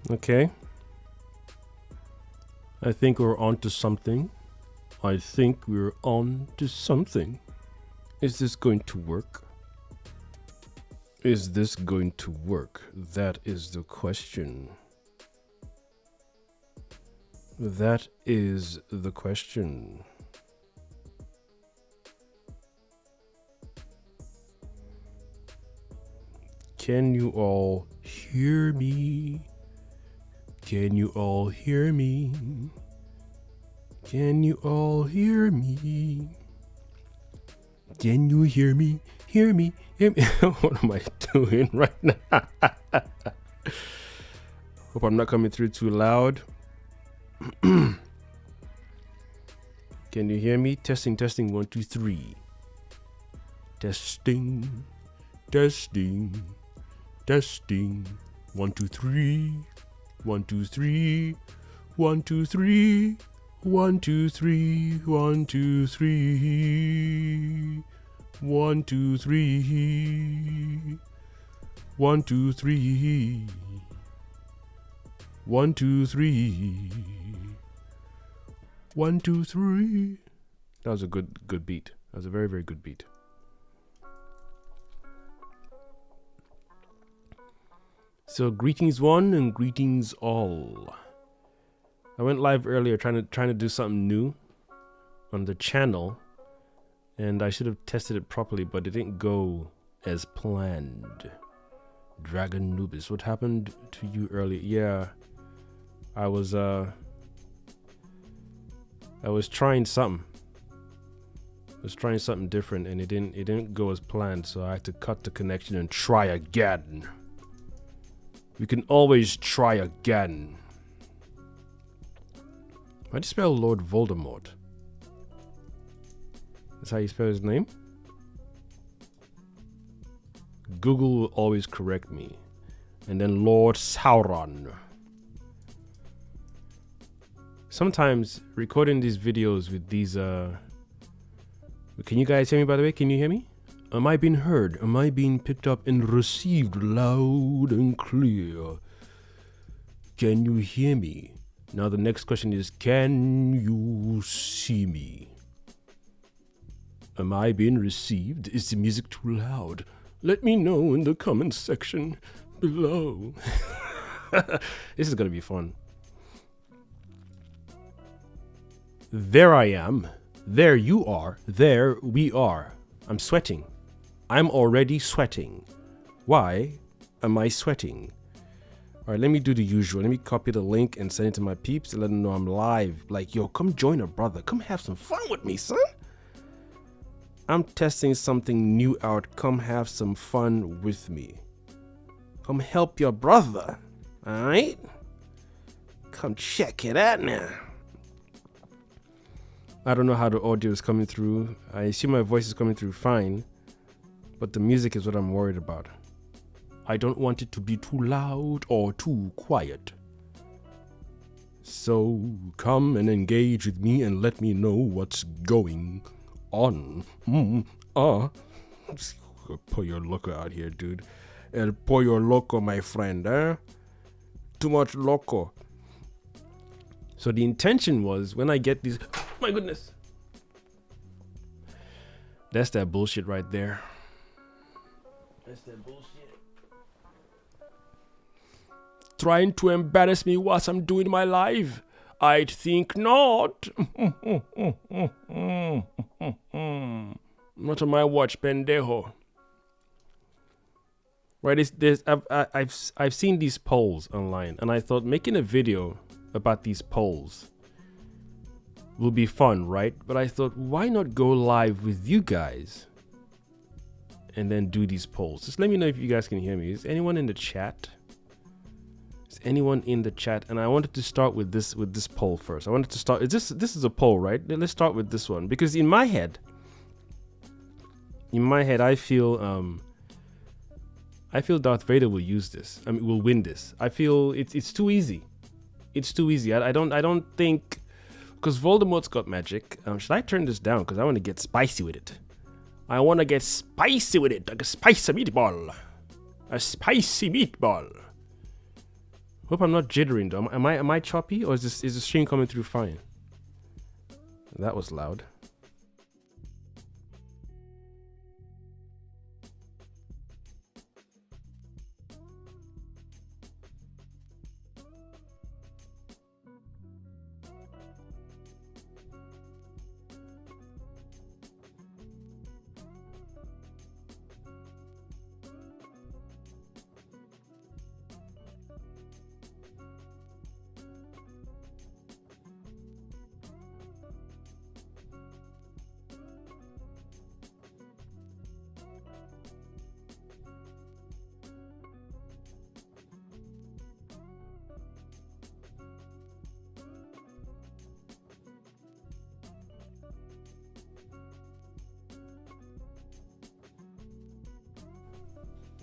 Okay. I think we're on to something. I think we're on to something. Is this going to work? Is this going to work? That is the question. That is the question. Can you all hear me? Can you all hear me? Can you all hear me? Can you hear me? Hear me? Hear me? What am I doing right now? Hope I'm not coming through too loud. Can you hear me? Testing, testing, 1, 2, 3. Testing, testing, testing. 1, 2, 3. 1, 2, 3. 1, 2, 3. 1, 2, 3. 1, 2, 3. 1, 2, 3. 1, 2, 3. 1, 2, 3. 1, 2, 3. That was a good beat. That was a very, very good beat. So greetings one and greetings all. I went live earlier trying to do something new on the channel, and I should have tested it properly, but it didn't go as planned. Dragon Nubis, what happened to you earlier? Yeah, I was trying something. I was trying something different, and it didn't go as planned, so I had to cut the connection and try again. We can always try again. How do you spell Lord Voldemort? That's how you spell his name? Google will always correct me. And then Lord Sauron. Sometimes recording these videos with these can you guys hear me, by the way? Can you hear me? Am I being heard? Am I being picked up and received loud and clear? Can you hear me? Now the next question is, can you see me? Am I being received? Is the music too loud? Let me know in the comment section below. This is gonna be fun. There I am. There you are. There we are. I'm sweating. I'm already sweating. Why am I sweating? All right, let me do the usual. Let me copy the link and send it to my peeps to let them know I'm live. Like, yo, come join a brother. Come have some fun with me, son. I'm testing something new out. Come have some fun with me. Come help your brother. All right? Come check it out now. I don't know how the audio is coming through. I assume my voice is coming through fine, but the music is what I'm worried about. I don't want it to be too loud or too quiet. So come and engage with me and let me know what's going on. Pollo loco out here, dude. El pollo loco, my friend, eh? Too much loco. So the intention was, when I get these... My goodness. That's that bullshit right there. That's that bullshit. Trying to embarrass me whilst I'm doing my live? I'd think not. Not on my watch, pendejo. Right, I've seen these polls online, and I thought making a video about these polls will be fun, right? But I thought, why not go live with you guys and then do these polls? Just let me know if you guys can hear me. Is anyone in the chat? Is anyone in the chat? And I wanted to start with this poll first. I wanted to start. This is a poll, right? Let's start with this one, because in my head, I feel Darth Vader will use this. I mean, will win this. I feel it's too easy. It's too easy. I don't think, because Voldemort's got magic. Should I turn this down? Because I want to get spicy with it. I want to get spicy with it, like a spicy meatball. A spicy meatball. Hope I'm not jittering though. Am I choppy, or is the stream coming through fine? That was loud.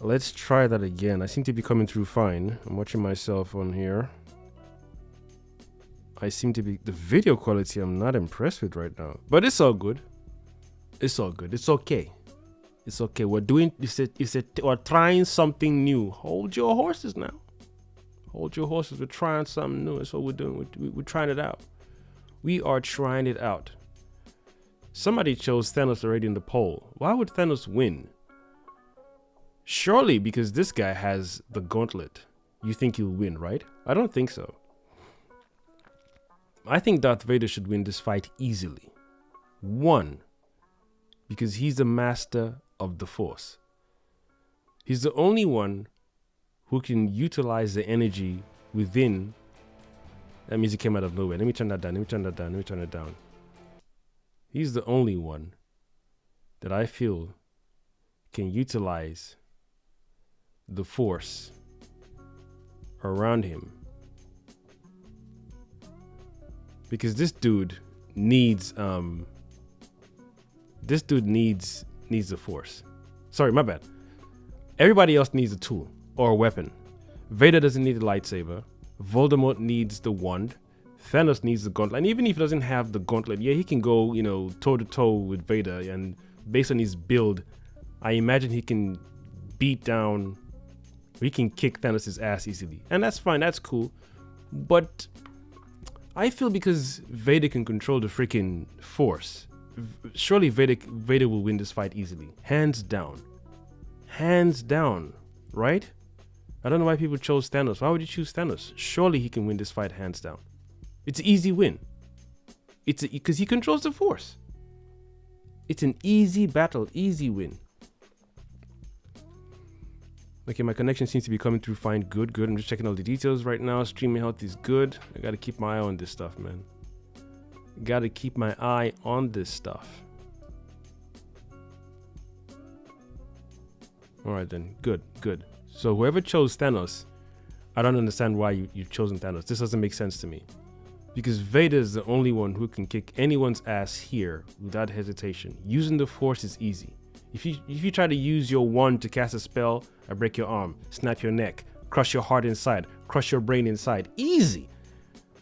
Let's try that again. I seem to be coming through fine. I'm watching myself on here. I seem to be... The video quality I'm not impressed with right now. But it's all good. It's all good. It's okay. It's okay. We're doing... We're trying something new. Hold your horses now. Hold your horses. We're trying something new. That's what we're doing. We're trying it out. We are trying it out. Somebody chose Thanos already in the poll. Why would Thanos win? Surely because this guy has the gauntlet. You think he'll win, right? I don't think so. I think Darth Vader should win this fight easily. One, because he's the master of the Force. He's the only one who can utilize the energy within. That means he came out of nowhere. Let me turn that down. Let me turn that down. Let me turn it down. He's the only one that I feel can utilize the Force around him, because this dude needs the Force. Sorry, my bad. Everybody else needs a tool or a weapon. Vader doesn't need the lightsaber. Voldemort needs the wand. Thanos needs the gauntlet. And even if he doesn't have the gauntlet, yeah, he can go, toe to toe with Vader, and based on his build, I imagine he can beat down. We can kick Thanos' ass easily. And that's fine, that's cool. But I feel because Vader can control the freaking Force, surely Vader will win this fight easily. Hands down. Hands down, right? I don't know why people chose Thanos. Why would you choose Thanos? Surely he can win this fight hands down. It's an easy win. Because he controls the Force. It's an easy battle, easy win. Okay, my connection seems to be coming through fine. Good. I'm just checking all the details right now. Streaming health is good. I gotta keep my eye on this stuff, man. Gotta keep my eye on this stuff. Alright then, good. So whoever chose Thanos, I don't understand why you've chosen Thanos. This doesn't make sense to me. Because Vader is the only one who can kick anyone's ass here without hesitation. Using the Force is easy. If you try to use your wand to cast a spell, I break your arm, snap your neck, crush your heart inside, crush your brain inside. Easy.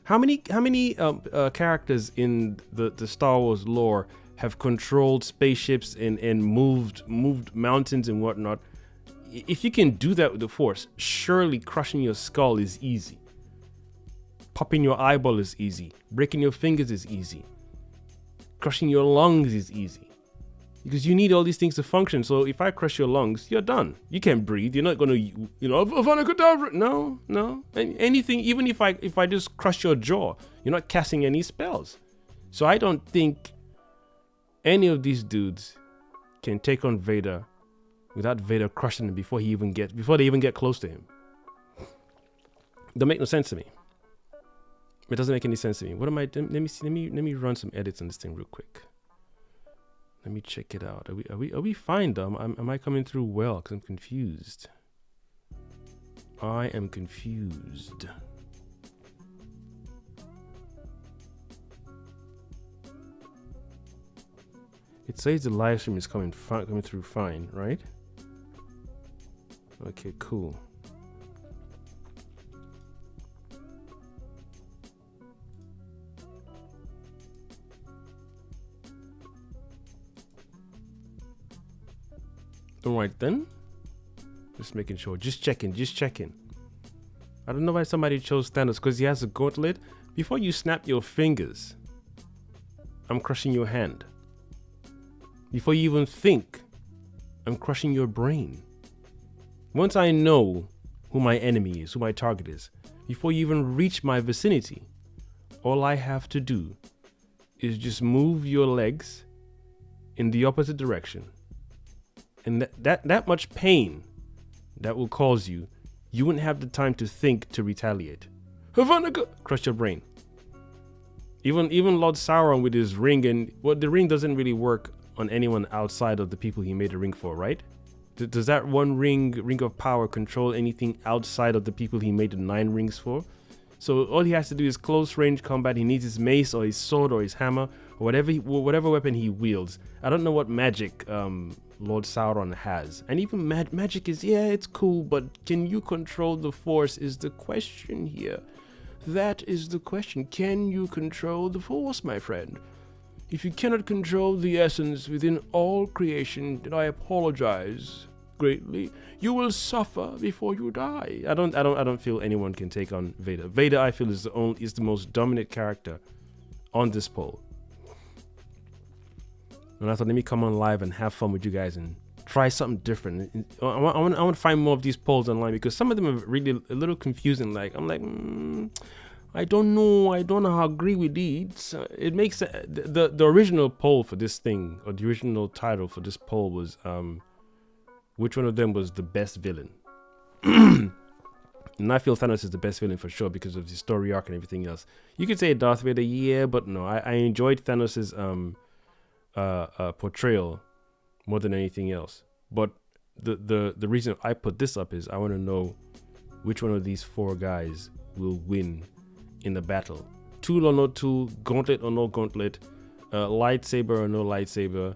How many characters in the Star Wars lore have controlled spaceships and moved mountains and whatnot? If you can do that with the Force, surely crushing your skull is easy. Popping your eyeball is easy. Breaking your fingers is easy. Crushing your lungs is easy. Because you need all these things to function. So if I crush your lungs, you're done. You can't breathe. You're not gonna, no. Anything, even if I just crush your jaw, you're not casting any spells. So I don't think any of these dudes can take on Vader without Vader crushing him before they even get close to him. Don't make no sense to me. It doesn't make any sense to me. What am I? Let me see. Let me run some edits on this thing real quick. Let me check it out. Are we fine, though? Am I coming through well? Because I'm confused. I am confused. It says the live stream is coming through fine, right? Okay, cool. All right then. Just making sure. Just checking. I don't know why somebody chose Thanos, because he has a gauntlet. Before you snap your fingers, I'm crushing your hand. Before you even think, I'm crushing your brain. Once I know who my enemy is, who my target is, before you even reach my vicinity, all I have to do is just move your legs in the opposite direction. And that much pain that will cause you, you wouldn't have the time to think to retaliate. Crush your brain. Even Lord Sauron with his ring, and the ring doesn't really work on anyone outside of the people he made a ring for, right? Does that one ring of power, control anything outside of the people he made the 9 rings for? So all he has to do is close range combat. He needs his mace or his sword or his hammer or whatever weapon he wields. I don't know what magic Lord Sauron has. And even magic is, yeah, it's cool, but can you control the Force is the question here. That is the question. Can you control the Force, my friend? If you cannot control the essence within all creation, then I apologize greatly. You will suffer before you die. I don't feel anyone can take on Vader. Vader, I feel, is the most dominant character on this poll. And I thought, let me come on live and have fun with you guys and try something different. I want to find more of these polls online, because some of them are really a little confusing. Like, I'm like, I don't know how I agree with these. It makes the original poll for this thing, or the original title for this poll was which one of them was the best villain? And I feel Thanos is the best villain for sure because of the story arc and everything else. You could say Darth Vader, yeah, but no. I enjoyed Thanos's portrayal more than anything else. But the reason I put this up is I want to know which one of these 4 guys will win in the battle. Tool or no tool, gauntlet or no gauntlet, lightsaber or no lightsaber,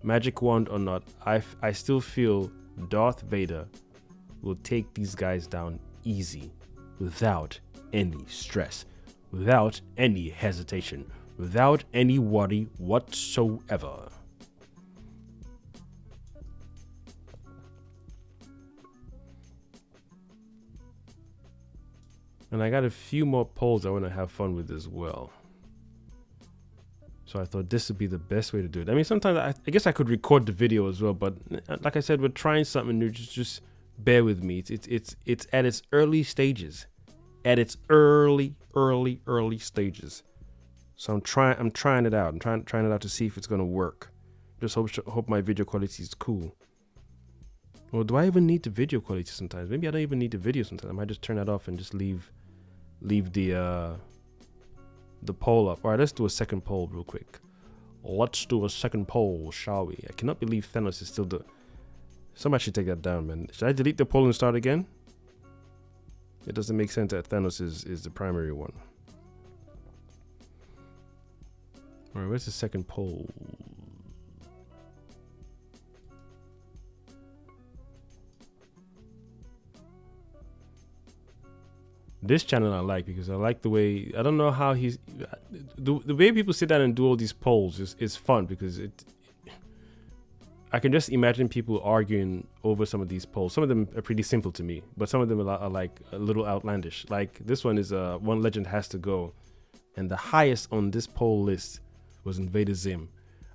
magic wand or not. I still feel Darth Vader will take these guys down easy, without any stress, without any hesitation, without any worry whatsoever. And I got a few more polls I want to have fun with as well. So I thought this would be the best way to do it. I mean, sometimes I guess I could record the video as well, but like I said, we're trying something new. Just bear with me. It's at its early stages, at its early stages. So I'm trying it out. I'm trying it out to see if it's gonna work. Just hope my video quality is cool. Or do I even need the video quality sometimes? Maybe I don't even need the video sometimes. I might just turn that off and just leave the poll up. All right, let's do a second poll real quick. Let's do a second poll, shall we? I cannot believe Thanos is still the... Somebody should take that down, man. Should I delete the poll and start again? It doesn't make sense that Thanos is the primary one. All right, where's the second poll? This channel I like because I like the way, I don't know how he's, the way people sit down and do all these polls is fun because I can just imagine people arguing over some of these polls. Some of them are pretty simple to me, but some of them are like a little outlandish. Like this one is one legend has to go. And the highest on this poll list was Invader Zim.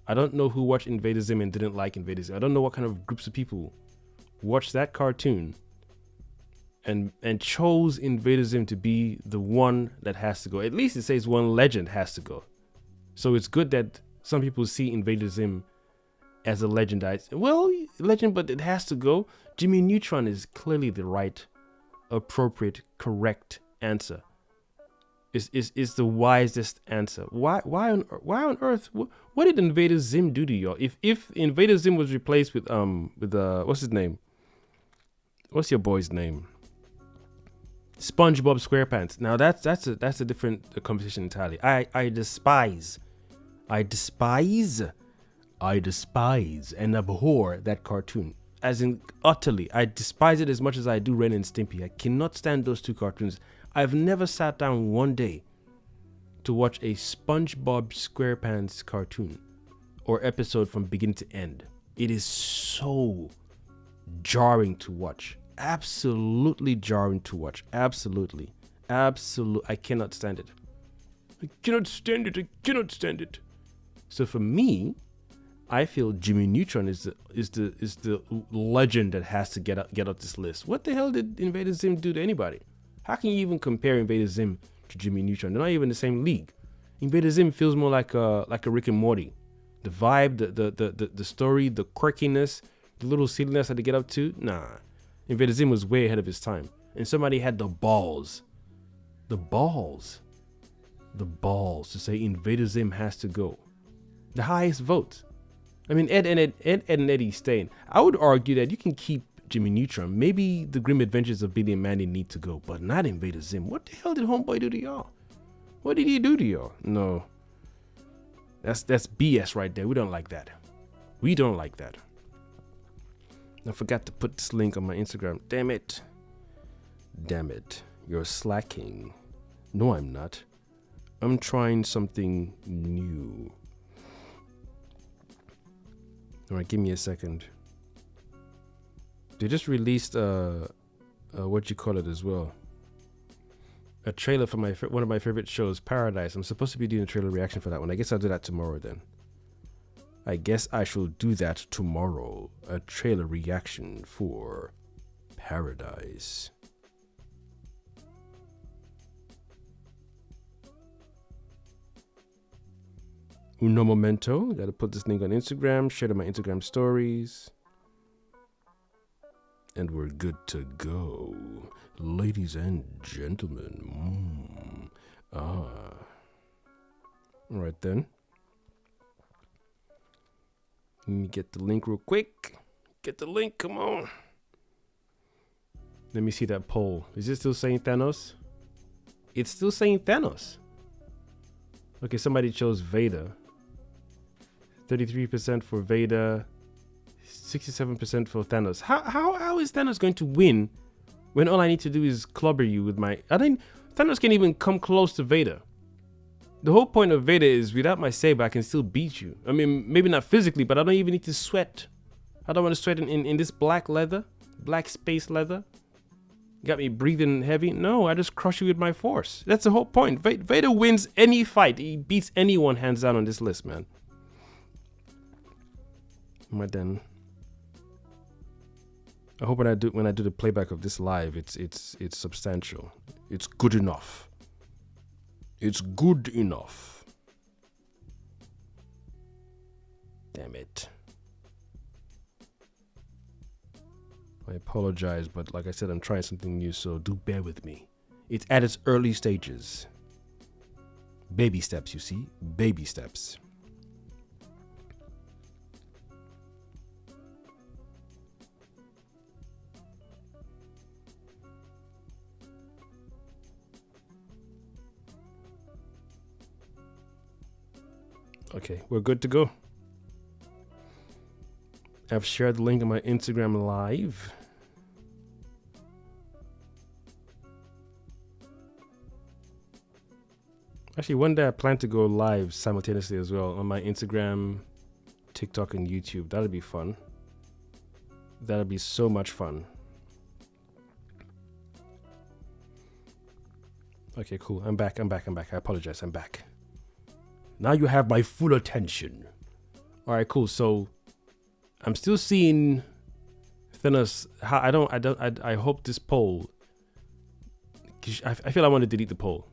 I don't know who watched Invader Zim and didn't like Invader Zim. I don't know what kind of groups of people watched that cartoon and chose Invader Zim to be the one that has to go. At least it says one legend has to go. So it's good that some people see Invader Zim as a legend. Well, legend, but it has to go. Jimmy Neutron is clearly the right, appropriate, correct answer. Is the wisest answer. Why on earth? What did Invader Zim do to y'all? If Invader Zim was replaced with what's his name? What's your boy's name? SpongeBob SquarePants. Now that's a different conversation entirely. I despise and abhor that cartoon. As in utterly. I despise it as much as I do Ren and Stimpy. I cannot stand those two cartoons. I've never sat down one day to watch a SpongeBob SquarePants cartoon or episode from beginning to end. It is so jarring to watch. absolutely jarring to watch. Absolutely. I cannot stand it. I cannot stand it. I cannot stand it. So for me, I feel Jimmy Neutron is the legend that has to get up this list. What the hell did Invader Zim do to anybody? How can you even compare Invader Zim to Jimmy Neutron? They're not even in the same league. Invader Zim feels more like a Rick and Morty. The vibe, the story, the quirkiness, the little silliness that they get up to. Nah, Invader Zim was way ahead of his time. And somebody had the balls to say Invader Zim has to go. The highest vote. I mean, Ed and Eddie staying. I would argue that you can keep Jimmy Neutron. Maybe the Grim Adventures of Billy and Mandy need to go, but not Invader Zim. What the hell did Homeboy do to y'all? What did he do to y'all? No. That's BS right there. We don't like that. We don't like that. I forgot to put this link on my Instagram. Damn it. Damn it. You're slacking. No, I'm not. I'm trying something new. All right, give me a second. They just released what you call it as well. A trailer for one of my favorite shows, Paradise. I'm supposed to be doing a trailer reaction for that one. I guess I'll do that tomorrow then. I guess I shall do that tomorrow. A trailer reaction for Paradise. Uno momento. Gotta put this link on Instagram, share it on my Instagram stories. And we're good to go. Ladies and gentlemen. All right then. Let me get the link real quick. Get the link, come on. Let me see that poll. Is it still saying Thanos? It's still saying Thanos. Okay, somebody chose Vader. 33% for Vader, 67% for Thanos. How is Thanos going to win when all I need to do is clobber you with my... Thanos can't even come close to Vader. The whole point of Vader is without my saber, I can still beat you. I mean, maybe not physically, but I don't even need to sweat. I don't want to sweat in this black leather, black space leather. Got me breathing heavy. No, I just crush you with my force. That's the whole point. Vader wins any fight. He beats anyone hands down on this list, man. But then, I hope when I do the playback of this live, it's substantial. It's good enough. It's good enough. Damn it. I apologize, but like I said, I'm trying something new, so do bear with me. It's at its early stages. Baby steps, you see? Baby steps. Okay, we're good to go. I've shared the link on my Instagram live. Actually, one day I plan to go live simultaneously as well on my Instagram, TikTok, and YouTube. That'll be fun. That'll be so much fun. Okay, cool. I'm back. I apologize. I'm back. Now you have my full attention. All right, cool. So I'm still seeing Thanos. I hope this poll. I feel I want to delete the poll.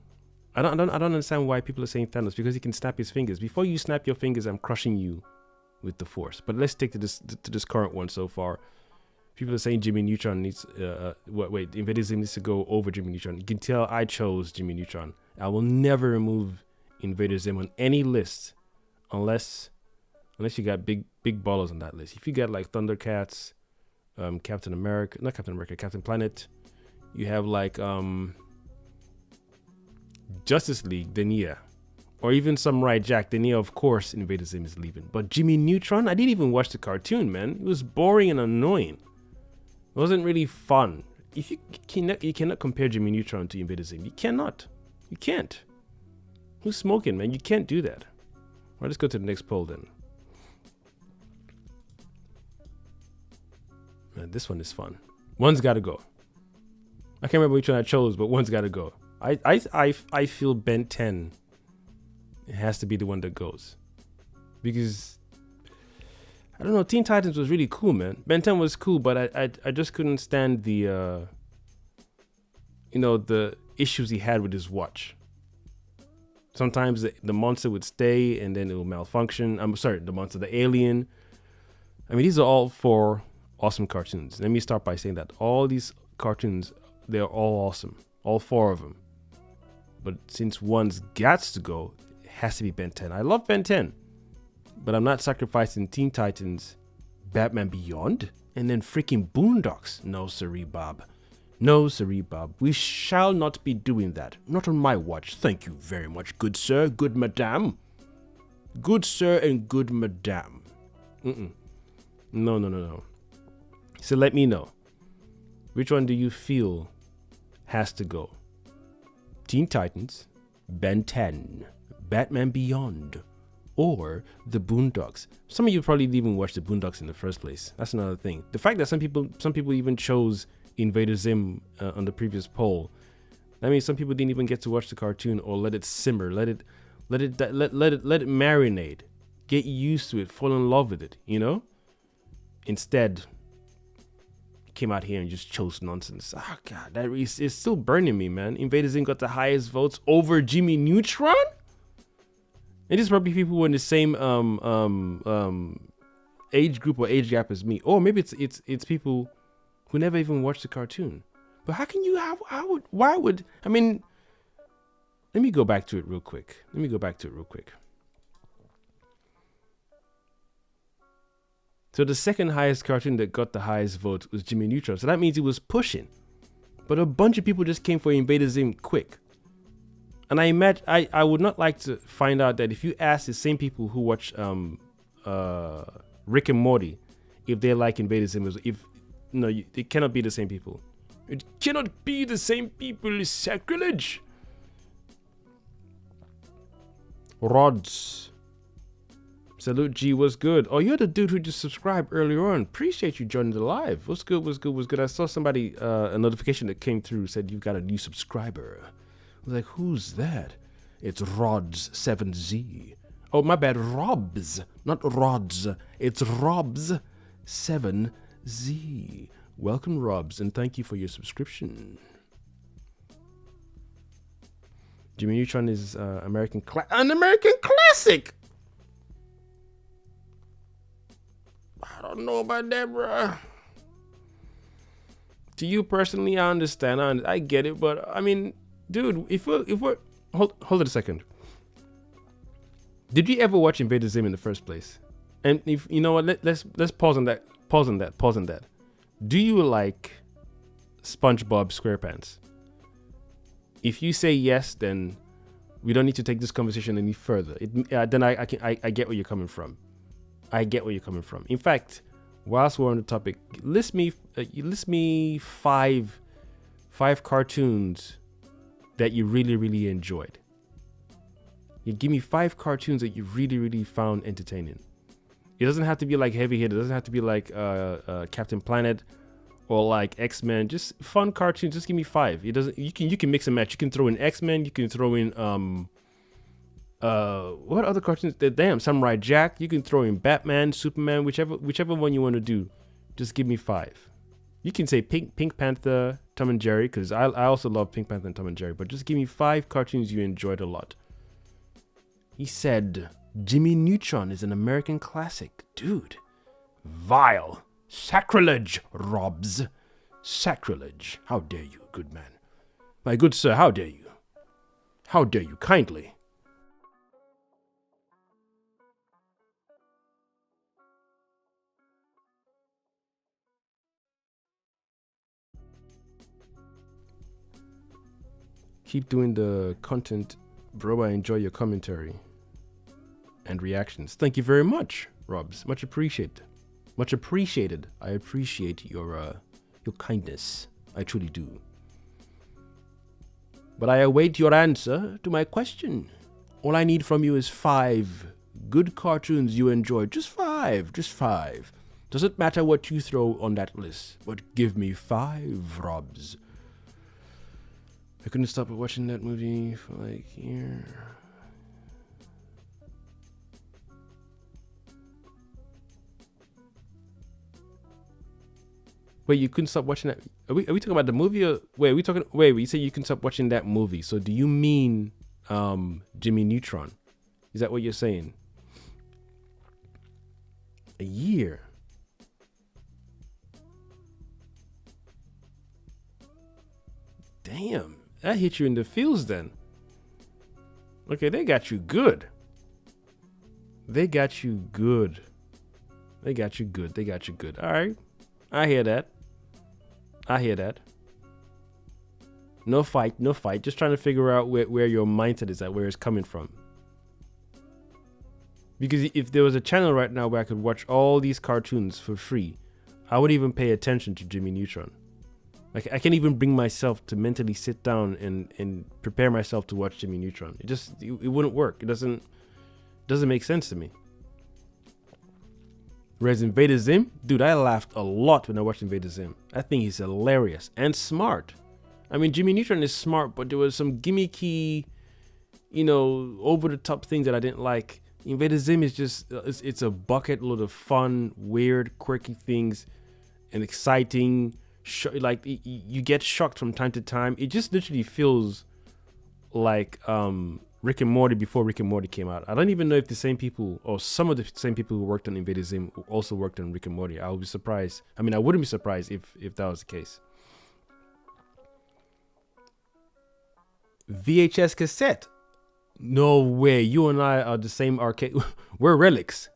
I don't understand why people are saying Thanos, because he can snap his fingers. Before you snap your fingers, I'm crushing you with the force. But let's stick to this current one so far. People are saying Jimmy Neutron needs. Invader Zim needs to go over Jimmy Neutron. You can tell I chose Jimmy Neutron. I will never remove Invader Zim on any list unless you got big ballers on that list. If you got like Thundercats, Captain Planet, you have like Justice League, then yeah. Or even Samurai Jack, then yeah, of course Invader Zim is leaving. But Jimmy Neutron, I didn't even watch the cartoon, man. It was boring and annoying. It wasn't really fun. If you cannot compare Jimmy Neutron to Invader Zim. You cannot. You can't. Who's smoking, man? You can't do that. All right, let's go to the next poll then. Man, this one is fun. One's got to go. I can't remember which one I chose, but one's got to go. I feel Ben 10. It has to be the one that goes, because I don't know. Teen Titans was really cool, man. Ben 10 was cool, but I just couldn't stand the the issues he had with his watch. Sometimes the monster would stay and then it would malfunction. I'm sorry, the alien. I mean, these are all 4 awesome cartoons. Let me start by saying that all these cartoons, they're all awesome, all 4 of them. But since one's got to go, it has to be Ben 10. I love Ben 10, but I'm not sacrificing Teen Titans, Batman Beyond, and then freaking Boondocks. No, siree, Bob. No, siree, Bob. We shall not be doing that. Not on my watch. Thank you very much, good sir, good madam. Good sir and good madam. No. So let me know. Which one do you feel has to go? Teen Titans, Ben 10, Batman Beyond, or the Boondocks? Some of you probably didn't even watch the Boondocks in the first place. That's another thing. The fact that some people even chose Invader Zim on the previous poll. That means some people didn't even get to watch the cartoon or let it simmer, let it marinate, get used to it, fall in love with it. Instead, came out here and just chose nonsense. Oh god, that is still burning me, man. Invader Zim got the highest votes over Jimmy Neutron. And these probably people who are in the same age group or age gap as me, or maybe it's people who never even watched the cartoon. But how can you have? Why would? I mean, let me go back to it real quick. So the second highest cartoon that got the highest vote was Jimmy Neutron. So that means he was pushing. But a bunch of people just came for Invader Zim quick. And I imagine I would not like to find out that if you ask the same people who watch Rick and Morty if they like Invader Zim, it cannot be the same people. It cannot be the same people. It's sacrilege. Rods. Salute G, what's good? Oh, you're the dude who just subscribed earlier on. Appreciate you joining the live. What's good? I saw somebody, a notification that came through said you've got a new subscriber. I was like, who's that? It's Rods7Z. Oh, my bad, Robs, not Rods. It's Robs7Z. Welcome, Robs, and thank you for your subscription. Jimmy Neutron is an American classic. I don't know about that, bro. To you personally, I understand. I get it, but I mean, dude, if we're hold it a second. Did you ever watch Invader Zim in the first place? And if you know what, let's pause on that. Pause on that. Do you like SpongeBob SquarePants? If you say yes, then we don't need to take this conversation any further. Then I get where you're coming from. In fact, whilst we're on the topic, list me 5 cartoons that you really enjoyed. You give me 5 cartoons that you really found entertaining. It doesn't have to be like heavy hitter. It doesn't have to be like Captain Planet or like X-Men. Just fun cartoons. Just give me 5. It doesn't. You can mix and match. You can throw in X-Men. You can throw in what other cartoons? Damn, Samurai Jack. You can throw in Batman, Superman, whichever one you want to do. Just give me 5. You can say Pink Panther, Tom and Jerry, because I also love Pink Panther and Tom and Jerry. But just give me 5 cartoons you enjoyed a lot. He said Jimmy Neutron is an American classic. Dude, vile. Sacrilege, Robs. Sacrilege. How dare you, good man. My good sir, how dare you? How dare you, kindly. Keep doing the content, bro. I enjoy your commentary and reactions. Thank you very much, Robs. Much appreciated. Much appreciated. I appreciate your kindness. I truly do. But I await your answer to my question. All I need from you is 5 good cartoons you enjoyed. Just 5. Doesn't matter what you throw on that list, but give me 5, Robs. I couldn't stop watching that movie for like a year. Wait, you couldn't stop watching that? Are we talking about the movie? Or wait, you say you can stop watching that movie. So do you mean Jimmy Neutron? Is that what you're saying? A year. Damn, that hit you in the feels then. Okay, they got you good. They got you good. They got you good. They got you good. All right. I hear that. I hear that. No fight, no fight. Just trying to figure out where your mindset is at, where it's coming from. Because if there was a channel right now where I could watch all these cartoons for free, I wouldn't even pay attention to Jimmy Neutron. Like, I can't even bring myself to mentally sit down and prepare myself to watch Jimmy Neutron. It wouldn't work. It doesn't make sense to me. Whereas Invader Zim, dude, I laughed a lot when I watched Invader Zim. I think he's hilarious and smart. I mean, Jimmy Neutron is smart, but there was some gimmicky, over the top things that I didn't like. Invader Zim is just, it's a bucket load of fun, weird, quirky things and exciting. Like, you get shocked from time to time. It just literally feels like Rick and Morty before Rick and Morty came out. I don't even know if the same people or some of the same people who worked on Invader Zim also worked on Rick and Morty. I would be surprised. I mean, I wouldn't be surprised if that was the case. VHS cassette. No way. You and I are the same arcade. We're relics.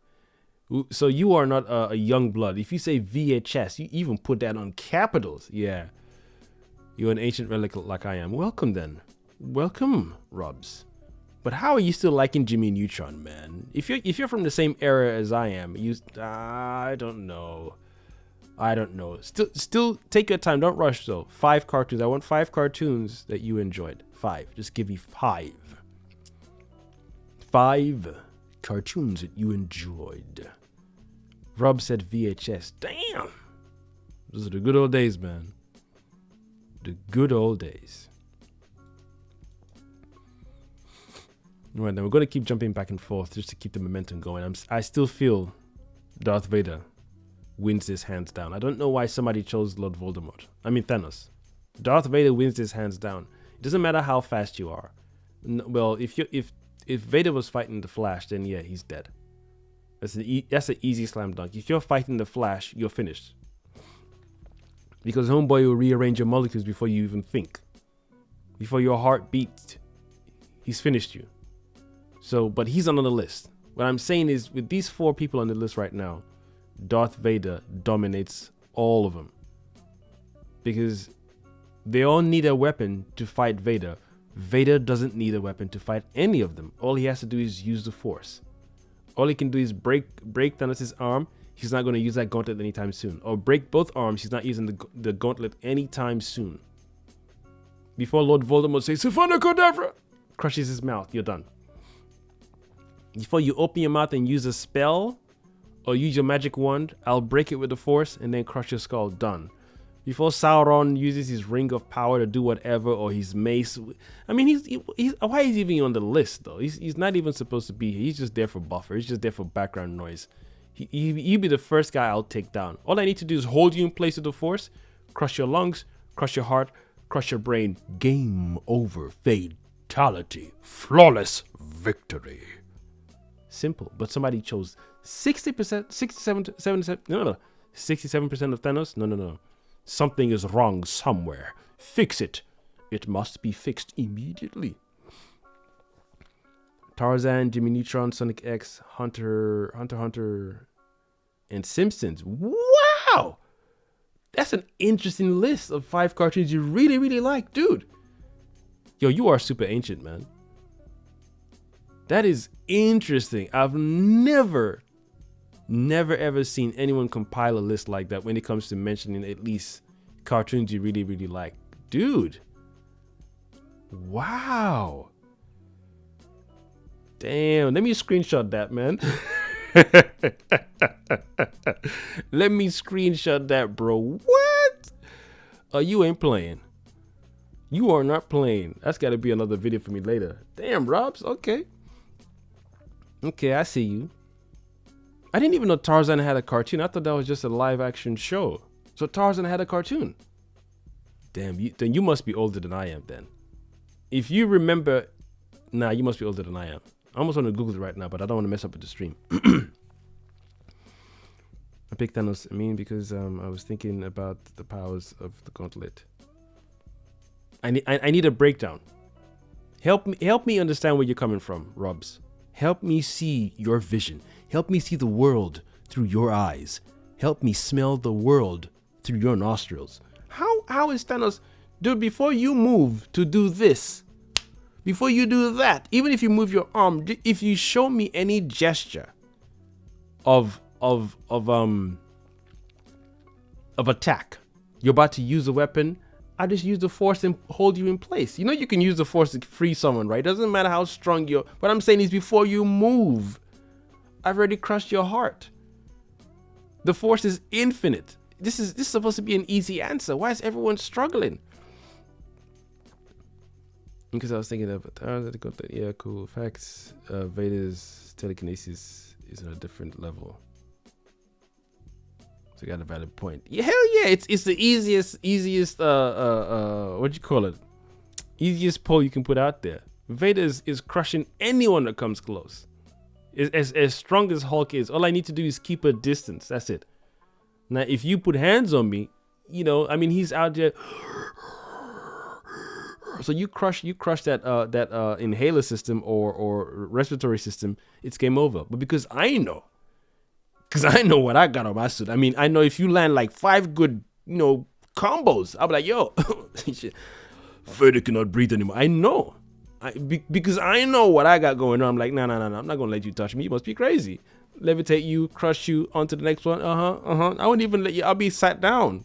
So you are not a young blood. If you say VHS, you even put that on capitals. Yeah. You're an ancient relic like I am. Welcome then. Welcome, Robs. But how are you still liking Jimmy Neutron, man? If you're from the same era as I am, I don't know. Still take your time. Don't rush though. 5 cartoons. I want 5 cartoons that you enjoyed. 5. Just give me 5. 5 cartoons that you enjoyed. Rob said VHS. Damn. Those are the good old days, man. The good old days. Right, then we're going to keep jumping back and forth just to keep the momentum going. I still feel Darth Vader wins this hands down. I don't know why somebody chose Lord Voldemort. I mean Thanos. Darth Vader wins this hands down. It doesn't matter how fast you are. Well, if Vader was fighting the Flash, then yeah, he's dead. That's an easy slam dunk. If you're fighting the Flash, you're finished. Because homeboy will rearrange your molecules before you even think. Before your heart beats, he's finished you. So, but he's not on the list. What I'm saying is, with these 4 people on the list right now, Darth Vader dominates all of them. Because they all need a weapon to fight Vader. Vader doesn't need a weapon to fight any of them. All he has to do is use the Force. All he can do is break Thanos' arm. He's not going to use that gauntlet anytime soon. Or break both arms. He's not using the gauntlet anytime soon. Before Lord Voldemort says, Sifana Kodavra, crushes his mouth, you're done. Before you open your mouth and use a spell or use your magic wand, I'll break it with the Force and then crush your skull, done. Before Sauron uses his ring of power to do whatever, or his mace. I mean, he's why is he even on the list though? He's not even supposed to be here. He's just there for buffer. He's just there for background noise. He'd be the first guy I'll take down. All I need to do is hold you in place with the Force, crush your lungs, crush your heart, crush your brain. Game over. Fatality. Flawless victory. Simple. But somebody chose 60%, 67%, 77%. No. 67% of Thanos? No. Something is wrong somewhere. Fix it. It must be fixed immediately. Tarzan, Jimmy Neutron, Sonic X, Hunter, and Simpsons. Wow! That's an interesting list of 5 cartoons you really, really like, dude. Yo, you are super ancient, man. That is interesting. I've never ever seen anyone compile a list like that when it comes to mentioning at least cartoons you really, really like. Dude. Wow. Damn, let me screenshot that, man. Let me screenshot that, bro. What? Oh, you ain't playing. You are not playing. That's got to be another video for me later. Damn, Robs. Okay. Okay, I see you. I didn't even know Tarzan had a cartoon. I thought that was just a live action show. So Tarzan had a cartoon. Damn, then you must be older than I am then. If you remember, nah, you must be older than I am. I almost want to Google it right now, but I don't want to mess up with the stream. I picked Thanos, because I was thinking about the powers of the gauntlet. I need a breakdown. Help me understand where you're coming from, Robs. Help me see your vision. Help me see the world through your eyes. Help me smell the world through your nostrils. How is Thanos? Dude, before you move to do this, before you do that, even if you move your arm, if you show me any gesture of attack, you're about to use a weapon, I just use the force and hold you in place. You know you can use the force to free someone, right? Doesn't matter how strong you're. What I'm saying is before you move, I've already crushed your heart. The force is infinite. This is supposed to be an easy answer. Why is everyone struggling? Because I was thinking of yeah, cool facts. Vader's telekinesis is on a different level. So you got a valid point. Yeah, hell yeah, it's the easiest what do you call it? Easiest pull you can put out there. Vader is crushing anyone that comes close. As strong as Hulk is, all I need to do is keep a distance. That's it. Now, if you put hands on me, he's out there. So you crush that inhaler system or respiratory system, it's game over. But because I know what I got on my suit. I know if you land like 5 good, combos, I'll be like, yo, Vader cannot breathe anymore. I know. Because I know what I got going on. I'm like, no, I'm not gonna let you touch me. You must be crazy. Levitate you, crush you onto the next one. I won't even let you. I'll be sat down.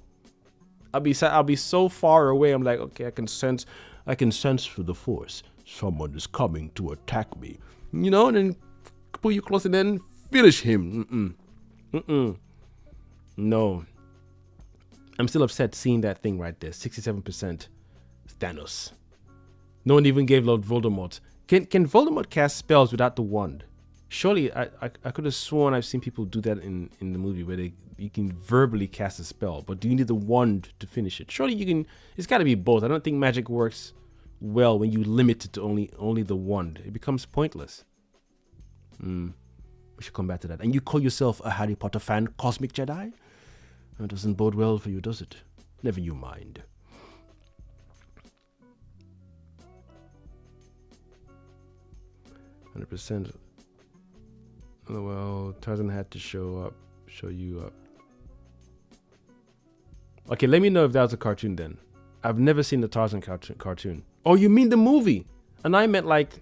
I'll be so far away. I'm like, okay, I can sense through the force someone is coming to attack me. And then pull you close and then finish him. No. I'm still upset seeing that thing right there. 67% Thanos. No one even gave Lord Voldemort. Can Voldemort cast spells without the wand? Surely I could have sworn I've seen people do that in the movie where you can verbally cast a spell, but do you need the wand to finish it? Surely you can. It's got to be both. I don't think magic works well when you limit it to only the wand. It becomes pointless. We should come back to that. And you call yourself a Harry Potter fan, Cosmic Jedi? That doesn't bode well for you, does it? Never you mind. %. Oh, well, Tarzan had to show you up. Okay, let me know if that was a cartoon then. I've never seen the Tarzan cartoon. Oh, you mean the movie? And I meant like,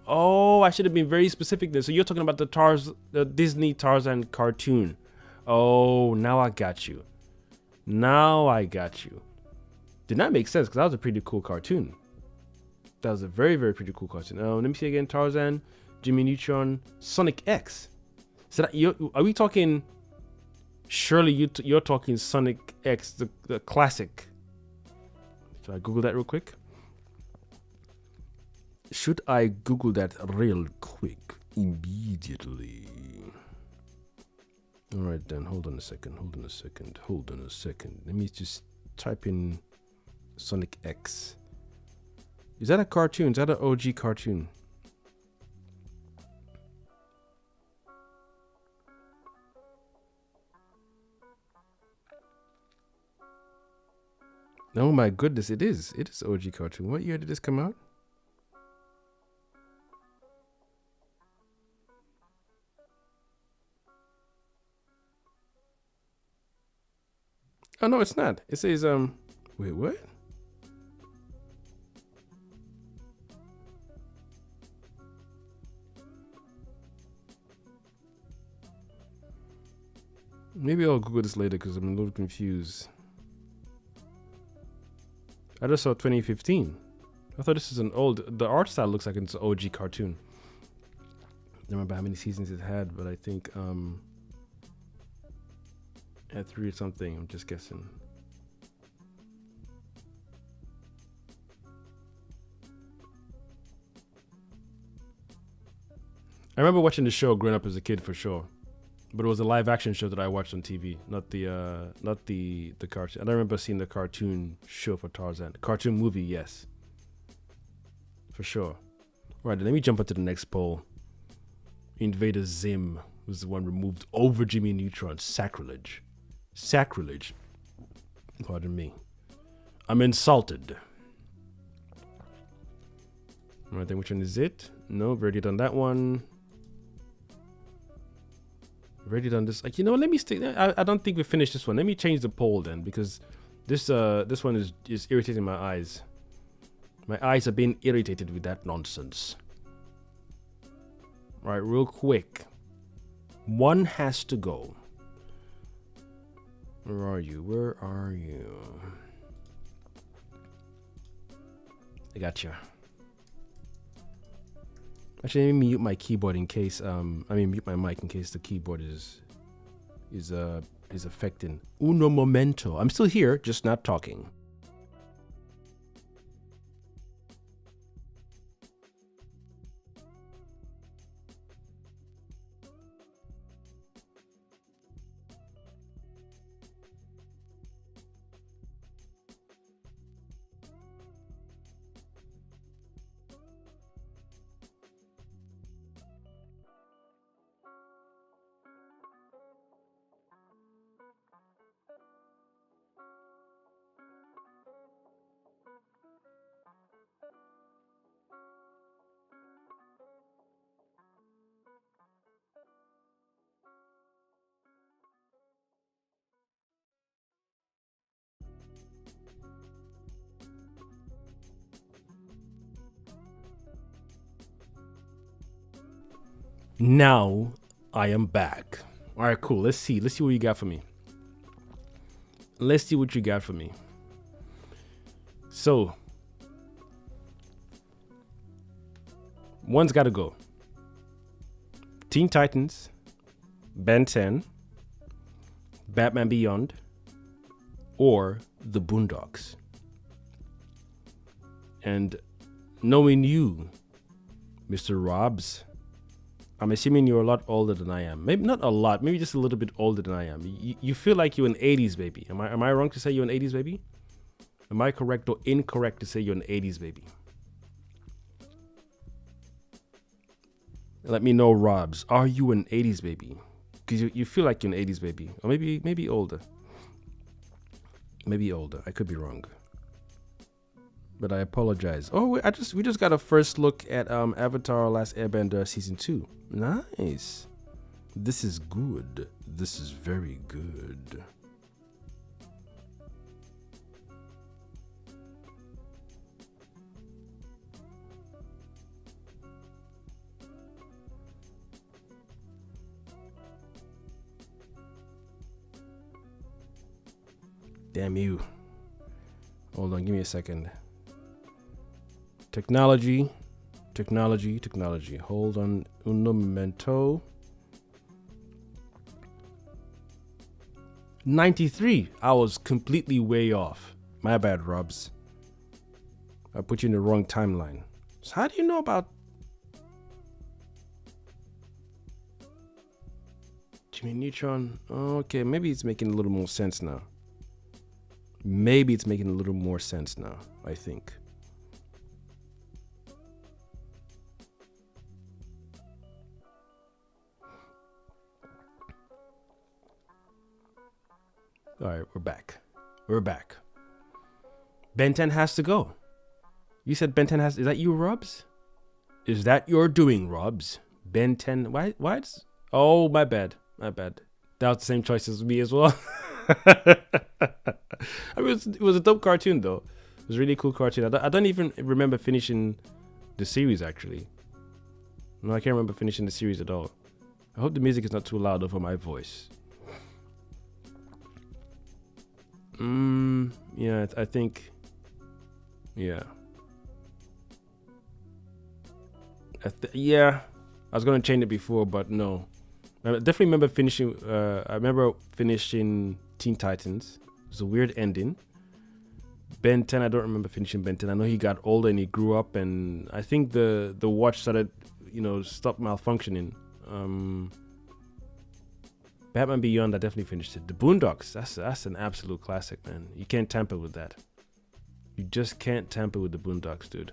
oh, I should have been very specific then. So you're talking about the Disney Tarzan cartoon. Oh, now I got you. Did not make sense because that was a pretty cool cartoon. That was a very, very pretty cool cartoon. Let me see again. Tarzan, Jimmy Neutron, Sonic X. So are we talking? Surely you're talking Sonic X, the classic. Should I Google that real quick? Immediately. All right then. Hold on a second. Let me just type in Sonic X. Is that a cartoon? Is that an OG cartoon? Oh my goodness, it is. It is OG cartoon. What year did this come out? Oh no, it's not. It says wait, what? Maybe I'll Google this later because I'm a little confused. I just saw 2015. I thought this is an old. The art style looks like it's an OG cartoon. don't remember how many seasons it had, but I think it had 3 or something. I'm just guessing. I remember watching the show growing up as a kid for sure, but it was a live action show that I watched on TV, not the cartoon. I don't remember seeing the cartoon show for Tarzan. The cartoon movie, yes, for sure. All right, let me jump into the next poll. Invader Zim was the one removed over Jimmy Neutron. Sacrilege. Sacrilege. Pardon me. I'm insulted. All right, then which one is it? No, we've already done that one. We've already done this. Like, you know, let me stick. I don't think we finished this one. Let me change the poll then, because this one is irritating my eyes. My eyes are being irritated with that nonsense. All right, real quick. One has to go. Where are you? Where are you? I gotcha. Actually, let me mute my keyboard in case mute my mic in case the keyboard is affecting. Uno momento. I'm still here, just not talking. Now I am back. All right, cool. Let's see what you got for me. Let's see what you got for me. So, one's got to go. Teen Titans, Ben 10, Batman Beyond, or The Boondocks. And knowing you, Mr. Robs, I'm assuming you're a lot older than I am. Maybe not a lot, maybe just a little bit older than I am. You feel like you're an 80s baby. Am I wrong to say you're an 80s baby? Am I correct or incorrect to say you're an 80s baby? Let me know, Robs. Are you an 80s baby? Because you feel like you're an 80s baby. Or maybe older. Maybe older. I could be wrong. But I apologize. Oh, we just got a first look at Avatar: Last Airbender season 2. Nice. This is good. This is very good. Damn you. Hold on, give me a second. Technology. Hold on un momento. 93. I was completely way off. My bad, Robs. I put you in the wrong timeline. So how do you know about Jimmy Neutron? Okay, maybe it's making a little more sense now. I think. All right, we're back. Ben 10 has to go. You said Ben 10 has. Is that you, Robs? Is that your doing, Robs? Ben 10. Why? Oh, my bad. That was the same choice as me as well. I mean, it was a dope cartoon though. It was a really cool cartoon. I don't even remember finishing the series actually. No, I can't remember finishing the series at all. I hope the music is not too loud over my voice. Yeah, I think. Yeah. Yeah. I was gonna change it before, but no. I definitely remember finishing. I remember finishing Teen Titans. It was a weird ending. Ben 10. I don't remember finishing Ben 10. I know he got older and he grew up, and I think the watch started, stopped malfunctioning. Batman Beyond, I definitely finished it. The Boondocks. That's an absolute classic, man. You can't tamper with that. You just can't tamper with the Boondocks, dude.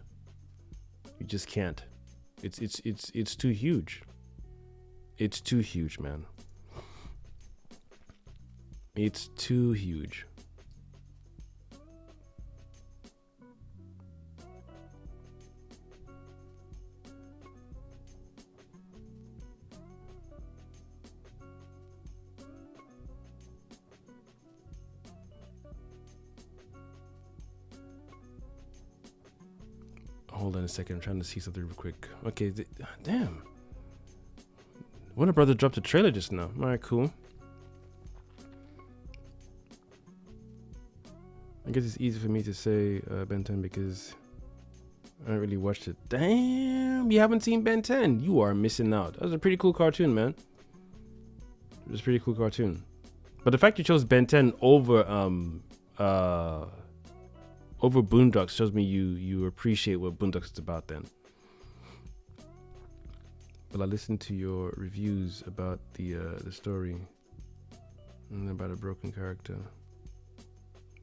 You just can't. It's too huge. It's too huge, man. It's too huge. Hold on a second. I'm trying to see something real quick. Okay, damn. Warner Brother dropped a trailer just now. All right, cool. I guess it's easy for me to say Ben 10 because I haven't really watched it. Damn, you haven't seen Ben 10. You are missing out. That was a pretty cool cartoon, man. It was a pretty cool cartoon. But the fact you chose Ben 10 over Boondocks shows me you appreciate what Boondocks is about then. But I listened to your reviews about the story and about a broken character.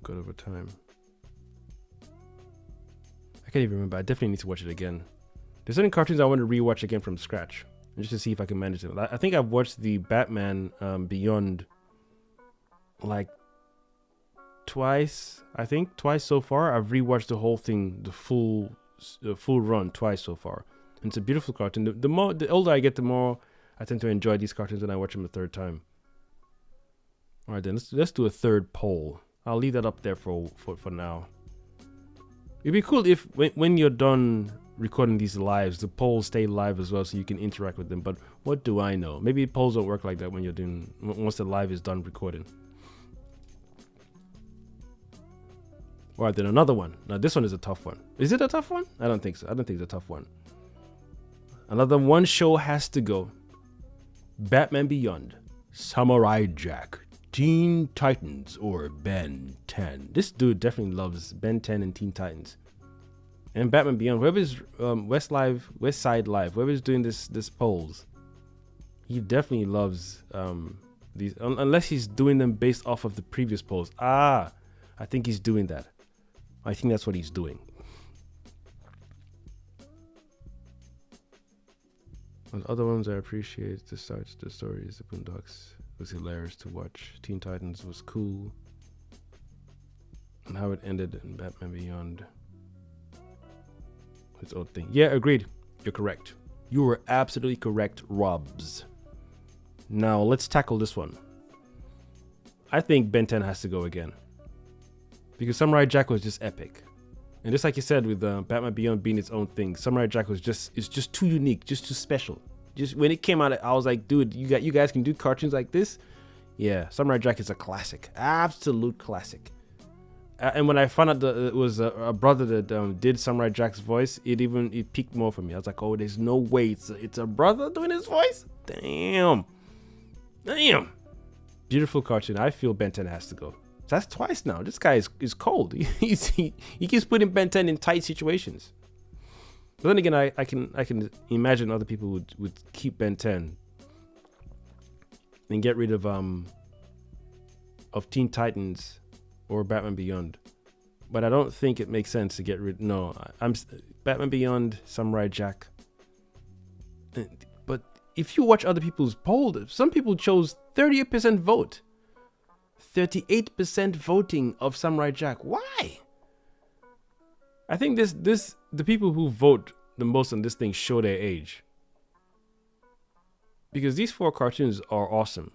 Got over time. I can't even remember. I definitely need to watch it again. There's certain cartoons I want to rewatch again from scratch, just to see if I can manage them. I think I've watched the Batman Beyond like twice. I think twice so far. I've rewatched the whole thing, the full run twice so far. And it's a beautiful cartoon. The older I get, the more I tend to enjoy these cartoons when I watch them a third time. All right, then let's do a third poll. I'll leave that up there for now. It'd be cool if when you're done recording these lives, the polls stay live as well, so you can interact with them. But what do I know? Maybe polls don't work like that when you're doing once the live is done recording. All right, then another one. Now this one is a tough one. Is it a tough one? I don't think so. I don't think it's a tough one. Another one show has to go. Batman Beyond, Samurai Jack, Teen Titans, or Ben 10. This dude definitely loves Ben 10 and Teen Titans. And Batman Beyond. Whoever's West Side Live, whoever's doing this polls, he definitely loves these. Unless he's doing them based off of the previous polls. I think he's doing that. I think that's what he's doing. And other ones I appreciate. The stories, the Boondocks was hilarious to watch. Teen Titans was cool. And how it ended in Batman Beyond. Its own thing. Yeah, agreed. You're correct. You were absolutely correct, Robs. Now let's tackle this one. I think Ben 10 has to go again. Because Samurai Jack was just epic. And just like you said with Batman Beyond being its own thing, Samurai Jack was it's just too unique, just too special. Just when it came out, I was like, dude, you guys can do cartoons like this? Yeah, Samurai Jack is a classic. Absolute classic. And when I found out that it was a brother that did Samurai Jack's voice, it peaked more for me. I was like, oh, there's no way it's a brother doing his voice? Damn. Beautiful cartoon. I feel Ben 10 has to go. That's twice now. This guy is cold. He keeps putting Ben 10 in tight situations. But then again, I can imagine other people would keep Ben 10 and get rid of Teen Titans or Batman Beyond. But I don't think it makes sense to get rid. No, I'm Batman Beyond, Samurai Jack. But if you watch other people's polls, some people chose 38% vote. 38% voting of Samurai Jack. Why? I think the people who vote the most on this thing show their age. Because these four cartoons are awesome.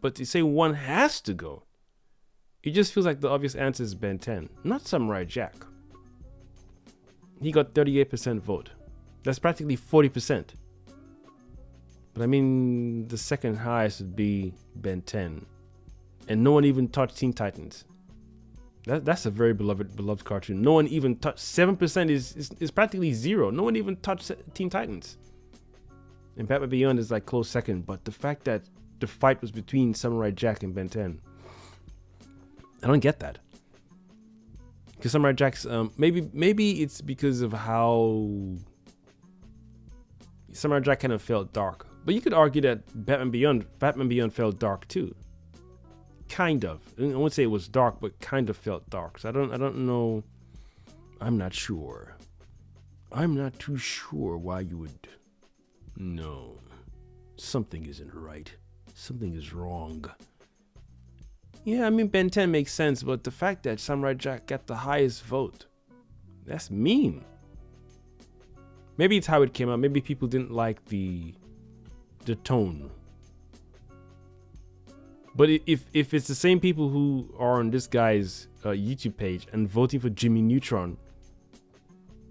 But to say one has to go, it just feels like the obvious answer is Ben 10, not Samurai Jack. He got 38% vote. That's practically 40%. But I mean, the second highest would be Ben 10. And no one even touched Teen Titans. That's a very beloved cartoon. No one even touched. 7% is practically zero. No one even touched Teen Titans. And Batman Beyond is like close second. But the fact that the fight was between Samurai Jack and Ben 10, I don't get that. Because Samurai Jack's maybe it's because of how Samurai Jack kind of felt dark. But you could argue that Batman Beyond felt dark too. Kind of. I wouldn't say it was dark, but kind of felt dark. So I don't know. I'm not sure. I'm not too sure why you would. No. Something isn't right. Something is wrong. Yeah, I mean, Ben 10 makes sense, but the fact that Samurai Jack got the highest vote, that's mean. Maybe it's how it came out. Maybe people didn't like the tone. But if it's the same people who are on this guy's YouTube page and voting for Jimmy Neutron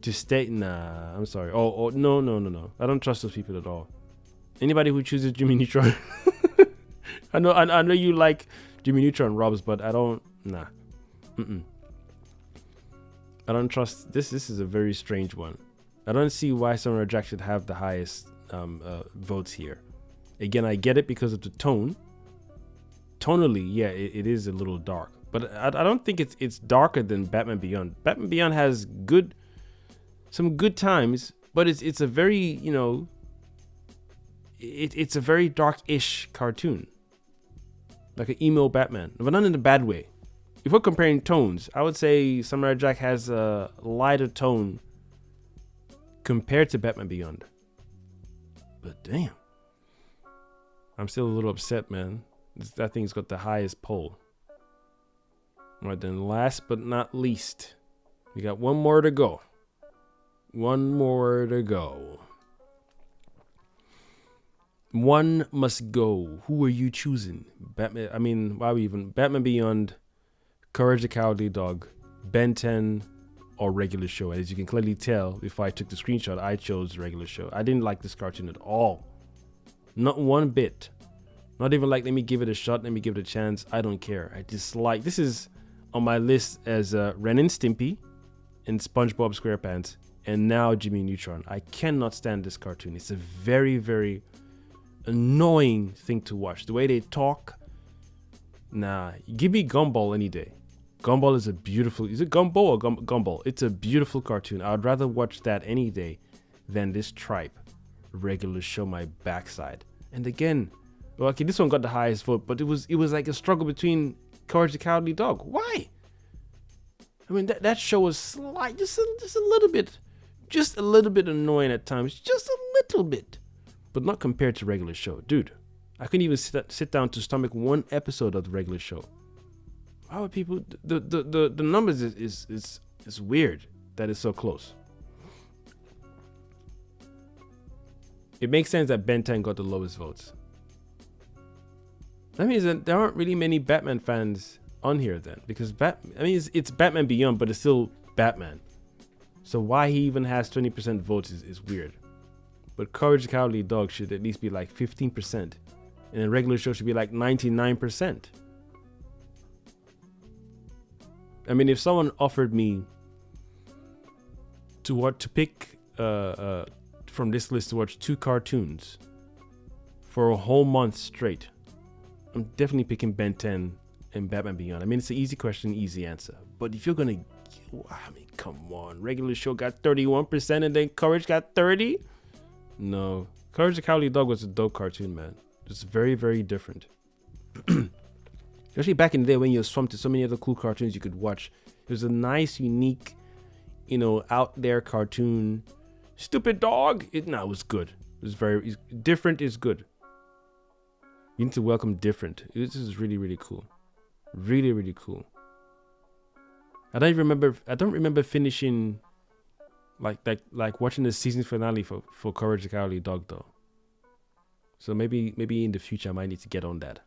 to stay, nah, I'm sorry. Oh, no. I don't trust those people at all. Anybody who chooses Jimmy Neutron, I know you like Jimmy Neutron, Robs, but I don't. Nah, I don't trust this. This is a very strange one. I don't see why Samurai Jack should have the highest votes here. Again, I get it because of the tone. Tonally, yeah, it is a little dark, but I don't think it's darker than Batman Beyond. Batman Beyond has some good times, but it's a very, you know, it's a very dark-ish cartoon, like an emo Batman, but not in a bad way. If we're comparing tones, I would say Samurai Jack has a lighter tone compared to Batman Beyond. But damn, I'm still a little upset, man. That thing's got the highest poll. Right then, last but not least, we got one more to go. One more to go. One must go. Who are you choosing? Batman. I mean, why we even Batman Beyond, Courage the Cowardly Dog, Ben 10, or regular show? As you can clearly tell, if I took the screenshot, I chose regular show. I didn't like this cartoon at all. Not one bit. Not even like, let me give it a shot, let me give it a chance. I don't care. I dislike. This is on my list as Ren and Stimpy and SpongeBob SquarePants, and now Jimmy Neutron. I cannot stand this cartoon. It's a very, very annoying thing to watch. The way they talk. Nah, give me Gumball any day. Gumball is a beautiful. Is it Gumball or Gumball? It's a beautiful cartoon. I would rather watch that any day than this tripe. Regular show my backside. And again. Well, okay, this one got the highest vote, but it was like a struggle between Courage the Cowardly Dog. Why? I mean, that show was just a little bit annoying at times, just a little bit, but not compared to regular show, dude. I couldn't even sit down to stomach one episode of the regular show. Why would people? The numbers is weird that it's so close. It makes sense that Ben 10 got the lowest votes. That means that there aren't really many Batman fans on here then, because it's Batman Beyond, but it's still Batman. So why he even has 20% votes is weird. But Courage the Cowardly Dog should at least be like 15%, and a regular show should be like 99%. I mean, if someone offered me to pick from this list to watch 2 cartoons for a whole month straight, I'm definitely picking Ben 10 and Batman Beyond. I mean, it's an easy question, easy answer. But if you're gonna, I mean, come on. Regular show got 31% and then Courage got 30%? No. Courage the Cowardly Dog was a dope cartoon, man. It's very, very different. Especially back in the day when you were swamped to so many other cool cartoons you could watch. It was a nice, unique, you know, out there cartoon. Stupid dog. It was good. It was very different is good. You need to welcome different. This is really, really cool. Really, really cool. I don't remember finishing like watching the season finale for Courage the Cowardly Dog though. So maybe in the future I might need to get on that.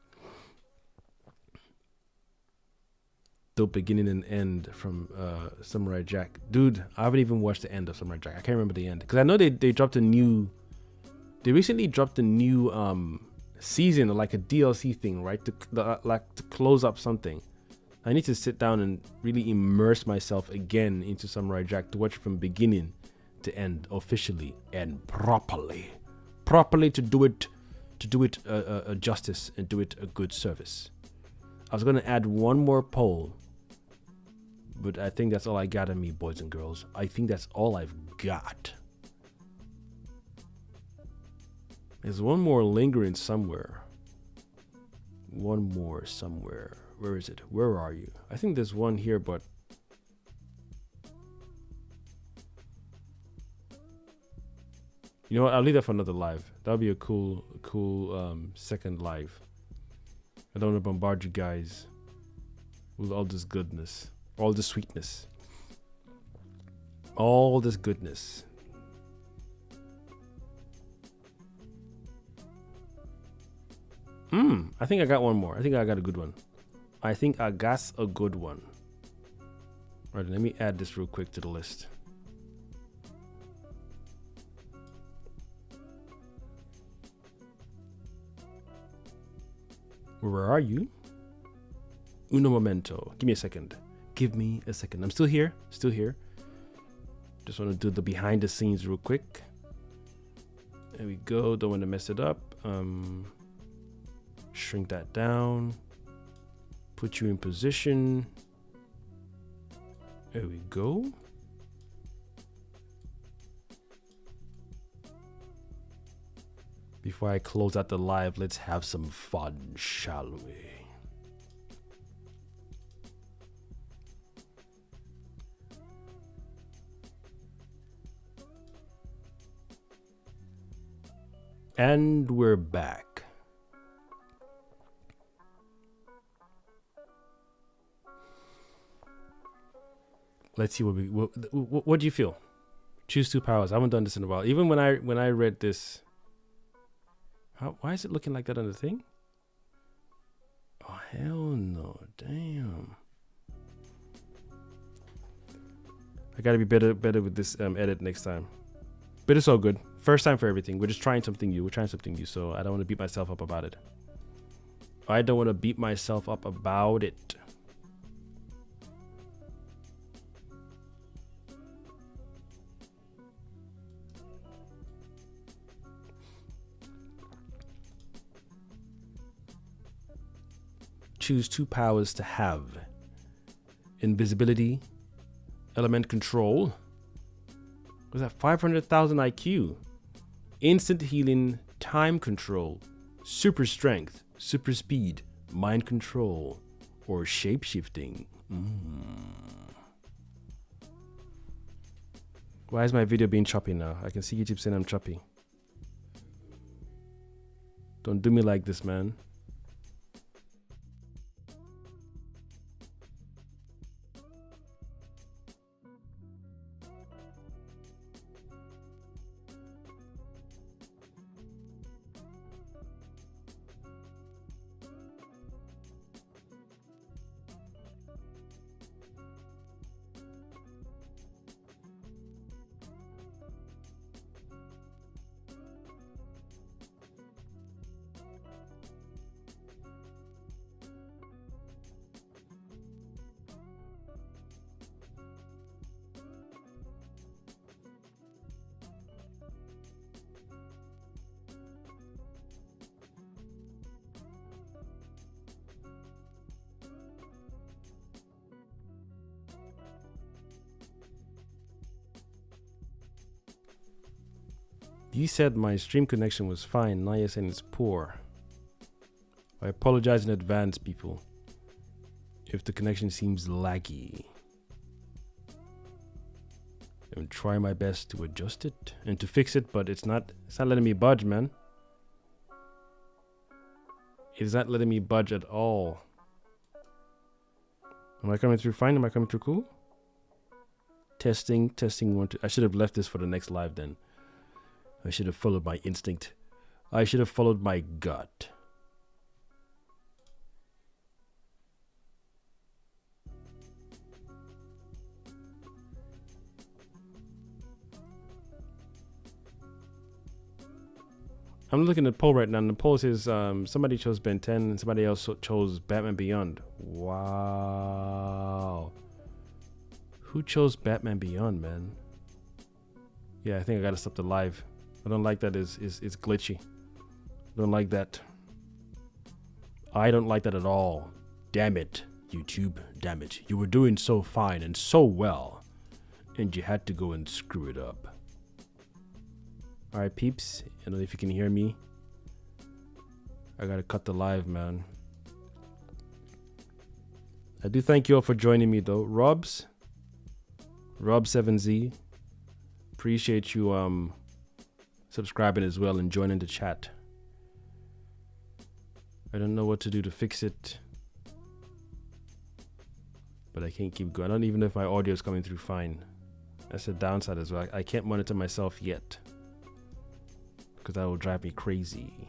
The beginning and end from Samurai Jack. Dude, I haven't even watched the end of Samurai Jack. I can't remember the end. Because I know they recently dropped a new season or like a DLC thing, right? To close up something. I need to sit down and really immerse myself again into Samurai Jack to watch it from beginning to end officially and properly. properly, to do it justice and do it a good service. I was gonna add one more poll, but I think that's all I got in me, boys and girls. I think that's all I've got. There's one more lingering somewhere. One more somewhere. Where is it? Where are you? I think there's one here, but you know what? I'll leave that for another live. That'll be a cool second live. I don't want to bombard you guys with all this goodness, all this sweetness, all this goodness. I think I got one more. I think I got a good one. I think I got a good one. All right, let me add this real quick to the list. Where are you? Uno momento. Give me a second. Give me a second. I'm still here. Still here. Just want to do the behind the scenes real quick. There we go. Don't want to mess it up. Shrink that down. Put you in position. There we go. Before I close out the live, let's have some fun, shall we? And we're back. Let's see what do you feel? Choose two powers. I haven't done this in a while. Even when I read this. Why is it looking like that on the thing? Oh, hell no. Damn. I gotta be better with this edit next time. But it's all good. First time for everything. We're just trying something new. We're trying something new. So I don't want to beat myself up about it. I don't want to beat myself up about it. Choose two powers to have: invisibility, element control. Was that 500,000 IQ? Instant healing, time control, super strength, super speed, mind control, or shape shifting. Why is my video being choppy now? I can see YouTube saying I'm choppy. Don't do me like this, man. You said my stream connection was fine. Now you're saying it's poor. I apologize in advance, people, if the connection seems laggy. I'm trying my best to adjust it and to fix it, but it's not letting me budge, man. It's not letting me budge at all. Am I coming through fine? Am I coming through cool? Testing, 1, 2. I should have left this for the next live then. I should have followed my instinct. I should have followed my gut. I'm looking at the poll right now, and the poll says somebody chose Ben 10 and somebody else chose Batman Beyond. Wow. Who chose Batman Beyond, man? Yeah, I think I gotta stop the live. I don't like that it's glitchy. I don't like that. I don't like that at all. Damn it, YouTube. Damn it. You were doing so fine and so well, and you had to go and screw it up. Alright, peeps. I don't know if you can hear me. I gotta cut the live, man. I do thank you all for joining me, though. Rob7Z. Appreciate you subscribing as well and joining the chat. I don't know what to do to fix it, but I can't keep going. I don't even know if my audio is coming through fine. That's a downside as well. I can't monitor myself yet, because that will drive me crazy.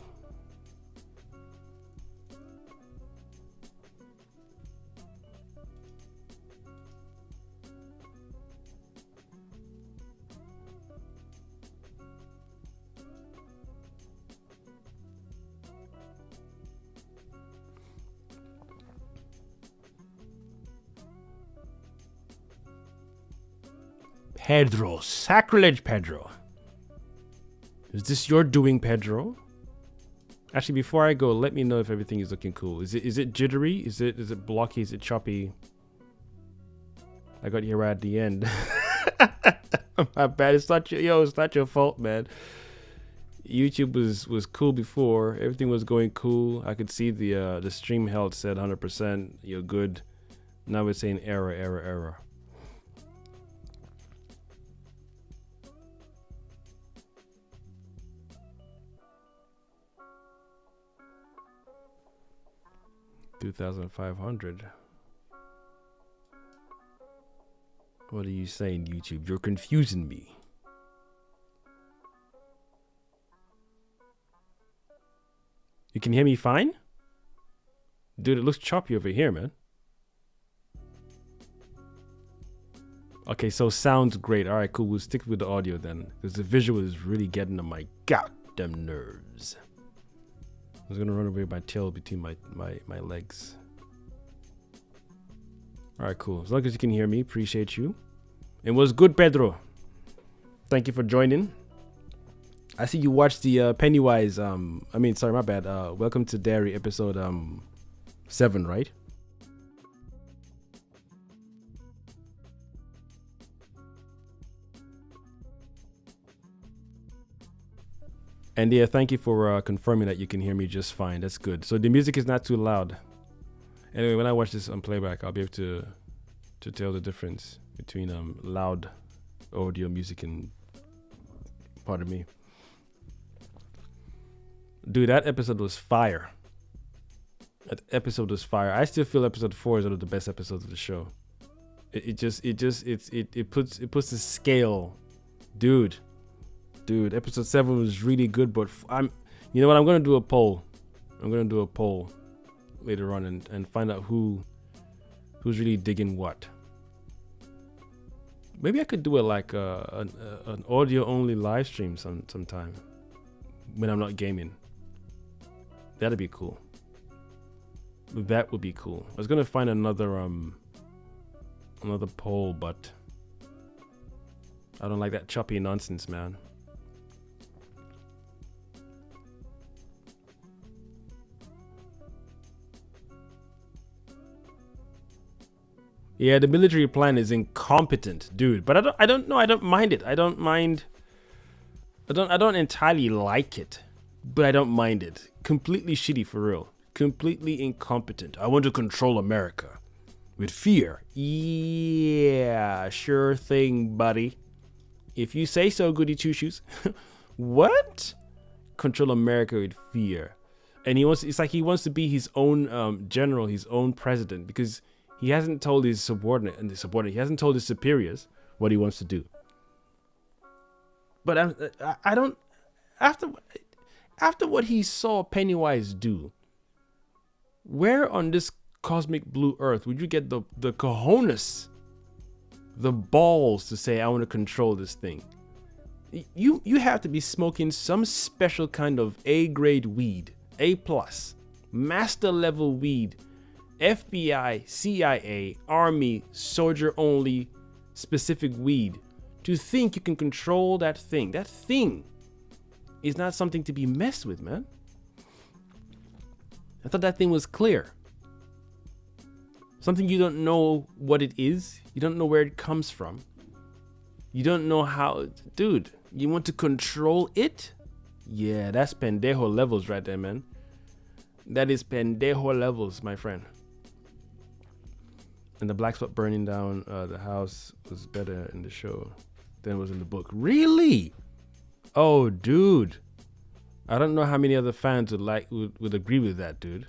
Pedro, sacrilege, Pedro. Is this your doing, Pedro? Actually, before I go, let me know if everything is looking cool. Is it jittery? Is it blocky? Is it choppy? I got here right at the end. My bad. It's not it's not your fault, man. YouTube was cool before. Everything was going cool. I could see the stream health said 100%. You're good. Now it's saying error. $2,500. What are you saying, YouTube? You're confusing me. You can hear me fine? Dude, it looks choppy over here, man. Okay, so sounds great. All right, cool. We'll stick with the audio then, because the visual is really getting on my goddamn nerves. I was gonna run away with my tail between my legs. All right, cool. As long as you can hear me, appreciate you. It was good, Pedro. Thank you for joining. I see you watched the Pennywise. Sorry, my bad. Welcome to Dairy episode 7, right? And yeah, thank you for confirming that you can hear me just fine. That's good. So the music is not too loud. Anyway, when I watch this on playback, I'll be able to tell the difference between loud audio, music, and pardon me. Dude, that episode was fire. That episode was fire. I still feel episode 4 is one of the best episodes of the show. It puts the scale, dude. Dude, episode 7 was really good, but you know what? I'm gonna do a poll. I'm gonna do a poll later on and find out who's really digging what. Maybe I could do like an audio only live stream sometime when I'm not gaming. That'd be cool. That would be cool. I was gonna find another poll, but I don't like that choppy nonsense, man. Yeah, the military plan is incompetent, dude. But I don't know. I don't mind it. I don't entirely like it, but I don't mind it. Completely shitty for real. Completely incompetent. I want to control America with fear. Yeah, sure thing, buddy. If you say so, goody two shoes. What? Control America with fear. And it's like he wants to be his own general, his own president, because he hasn't told his he hasn't told his superiors what he wants to do. But I don't, after what he saw Pennywise do, where on this cosmic blue earth would you get the cojones, the balls to say, I want to control this thing? You have to be smoking some special kind of A-grade weed, A+, master level weed, FBI, CIA, Army, soldier only specific weed to think you can control that thing. That thing is not something to be messed with, man. I thought that thing was clear. Something you don't know what it is. You don't know where it comes from. You don't know how. Dude, you want to control it? Yeah, that's pendejo levels right there, man. That is pendejo levels, my friend. And the black spot burning down the house was better in the show than it was in the book. Really? Oh, dude. I don't know how many other fans would agree with that, dude.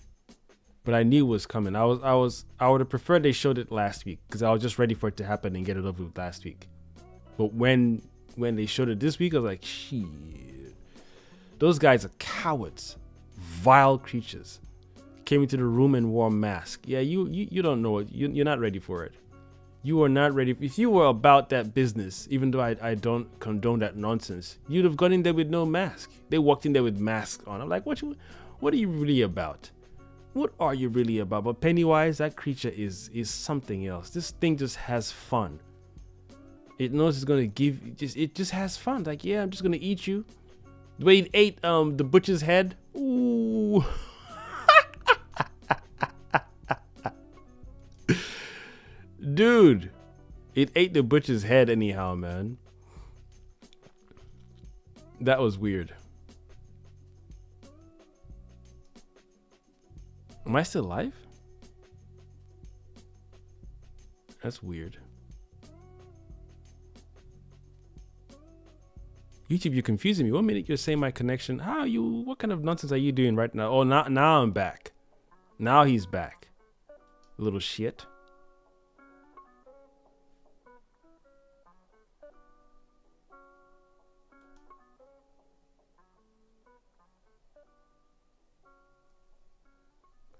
But I knew it was coming. I would have preferred they showed it last week because I was just ready for it to happen and get it over with last week. But when they showed it this week, I was like, shit. Those guys are cowards, vile creatures. Came into the room and wore a mask. Yeah, you don't know it. You're not ready for it. You are not ready. If you were about that business, even though I don't condone that nonsense, you'd have gone in there with no mask. They walked in there with masks on. I'm like, what are you really about? What are you really about? But Pennywise, that creature is something else. This thing just has fun. It knows it's gonna it just has fun. Like, yeah, I'm just gonna eat you. The way it ate the butcher's head. Ooh. Dude, it ate the butcher's head anyhow, man. That was weird. Am I still live? That's weird. YouTube, you're confusing me. 1 minute you're saying my connection. What kind of nonsense are you doing right now? Oh, now I'm back. Now he's back. Little shit.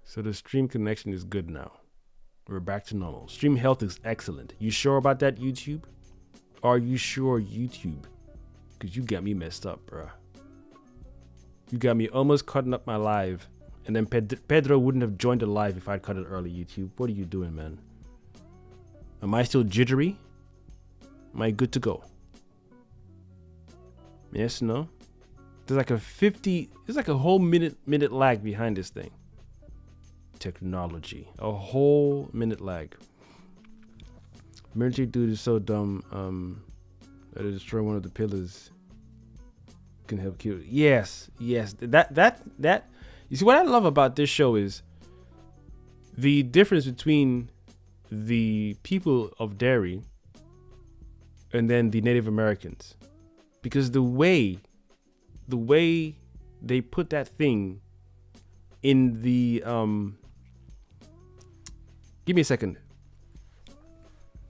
So the stream connection is good now. We're back to normal. Stream health is excellent. You sure about that, YouTube? Are you sure, YouTube? Because you got me messed up, bruh. You got me almost cutting up my live. And then Pedro wouldn't have joined the live if I'd cut it early, YouTube. What are you doing, man? Am I still jittery? Am I good to go? Yes, no? There's like a whole minute lag behind this thing. Technology. A whole minute lag. Military dude is so dumb that it destroy one of the pillars can help kill. Yes. That you see what I love about this show is the difference between the people of Derry and then the Native Americans. Because the way they put that thing in the give me a second.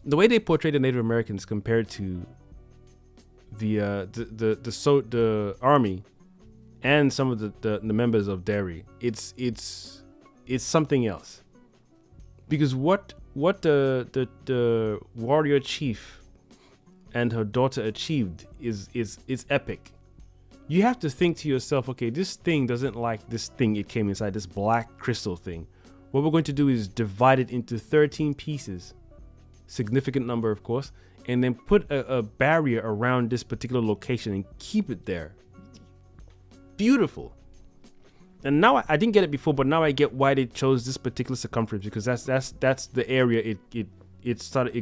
The way they portray the Native Americans compared to the army and some of the members of Derry, it's something else. Because what the warrior chief and her daughter achieved is epic. You have to think to yourself, okay, this thing doesn't like this thing it came inside, this black crystal thing. What we're going to do is divide it into 13 pieces, significant number, of course, and then put a barrier around this particular location and keep it there. Beautiful. And now I didn't get it before, but now I get why they chose this particular circumference, because that's the area it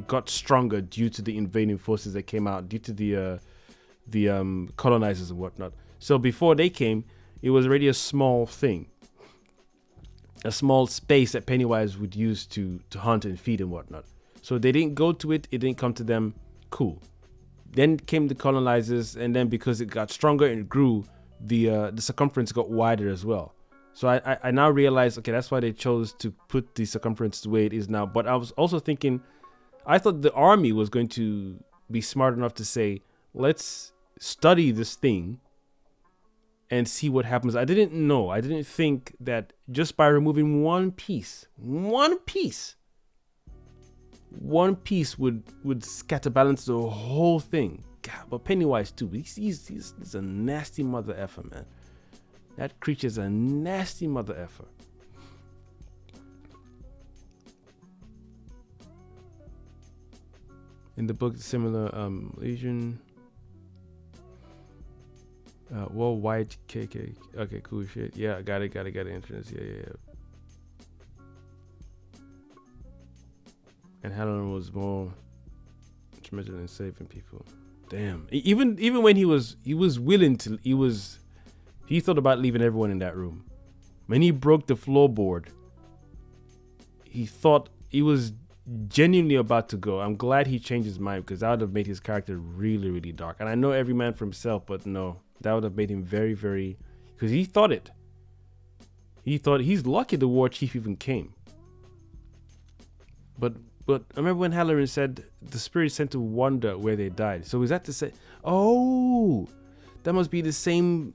got stronger due to the invading forces that came out, due to the colonizers and whatnot. So before they came, it was already a small thing, a small space that Pennywise would use to hunt and feed and whatnot. So they didn't go to it, it didn't come to them. Cool. Then came the colonizers, and then because it got stronger and grew, the circumference got wider as well. So I now realize, okay, that's why they chose to put the circumference the way it is now. But I was also thinking, I thought the army was going to be smart enough to say, let's study this thing and see what happens. I didn't think that just by removing one piece would scatterbalance the whole thing. God, but Pennywise too, he's a nasty mother effer, man. That creature's a nasty mother effer. In the book, similar lesion. Well, white KK. Okay, cool shit. Yeah, got it. Entrance. Yeah. And Halloran was more instrumental in saving people. Damn. Even when he was willing to, he thought about leaving everyone in that room. When he broke the floorboard, he thought he was genuinely about to go. I'm glad he changed his mind, because that would have made his character really, really dark. And I know every man for himself, but no, that would have made him very, very, because he thought it. He thought he's lucky the war chief even came. But I remember when Halloran said the spirits sent to wonder where they died. So is that to say, oh, that must be the same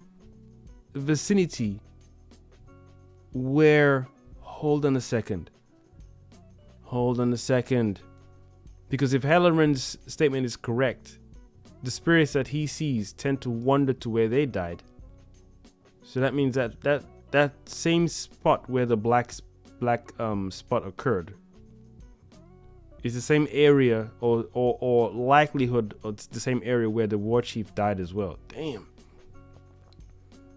vicinity where, hold on a second. Because if Halloran's statement is correct, the spirits that he sees tend to wander to where they died. So that means that same spot where the black spot occurred is the same area, or likelihood of the same area where the war chief died as well. Damn.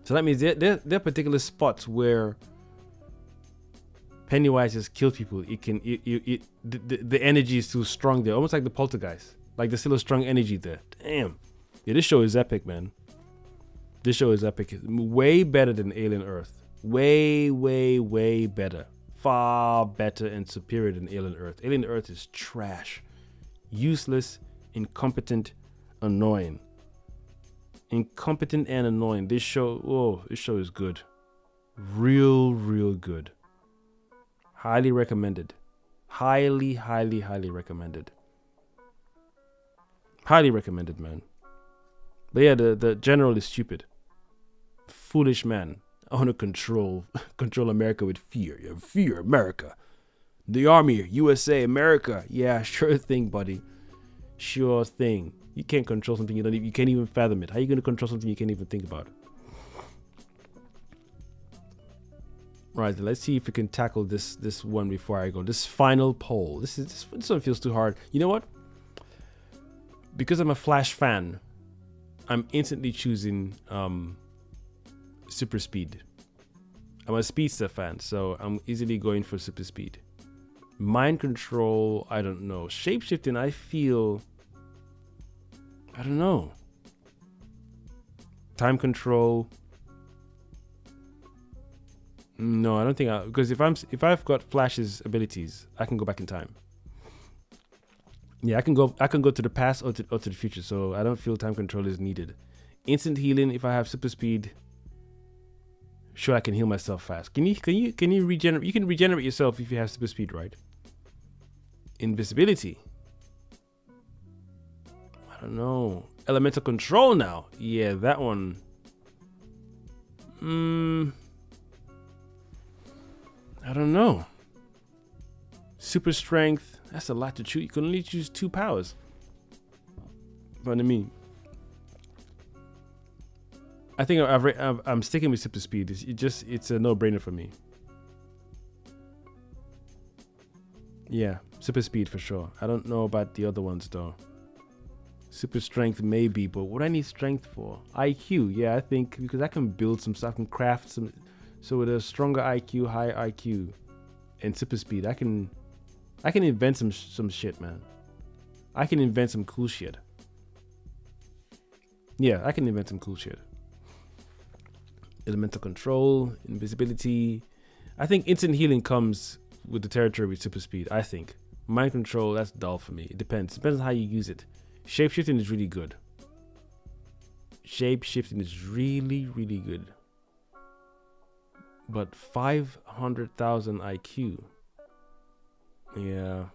So that means there are particular spots where Pennywise has killed people. The energy is too strong there, almost like the poltergeist. Like there's still a strong energy there. Damn. Yeah, this show is epic, man. This show is epic. Way better than Alien Earth. Way better. Far better and superior than Alien Earth. Alien Earth is trash. Useless, incompetent, annoying. Incompetent and annoying. This show is good. Real good. Highly recommended. Highly recommended. Highly recommended, man. But yeah, the general is stupid. Foolish man. I want to control America with fear. Yeah, fear America. The army, USA, America. Yeah, sure thing, buddy. Sure thing. You can't control something you can't even fathom it. How are you going to control something you can't even think about? Right, let's see if we can tackle this one before I go. This final poll. This one feels too hard. You know what? Because I'm a Flash fan, I'm instantly choosing super speed. I'm a speedster fan, so I'm easily going for super speed. Mind control, I don't know. Shapeshifting, I don't know. Time control. No, I don't think because if I've got Flash's abilities, I can go back in time. Yeah, I can go to the past or to the future, so I don't feel time control is needed. Instant healing, if I have super speed, sure I can heal myself fast. Can you regenerate? You can regenerate yourself if you have super speed, right? Invisibility. I don't know. Elemental control now. Yeah, that one. I don't know. Super strength. That's a lot to choose. You can only choose 2 powers. But I mean, I think I'm sticking with super speed. It's a no-brainer for me. Yeah, super speed for sure. I don't know about the other ones though. Super strength maybe, but what do I need strength for? IQ, yeah, I think because I can build some stuff, I can craft some. So with a stronger IQ, high IQ, and super speed, I can invent some shit, man. I can invent some cool shit. Yeah, I can invent some cool shit. Elemental control, invisibility. I think instant healing comes with the territory with super speed, I think. Mind control, that's dull for me. It depends. Depends on how you use it. Shapeshifting is really good. Shapeshifting is really good. But 500,000 IQ. Yeah.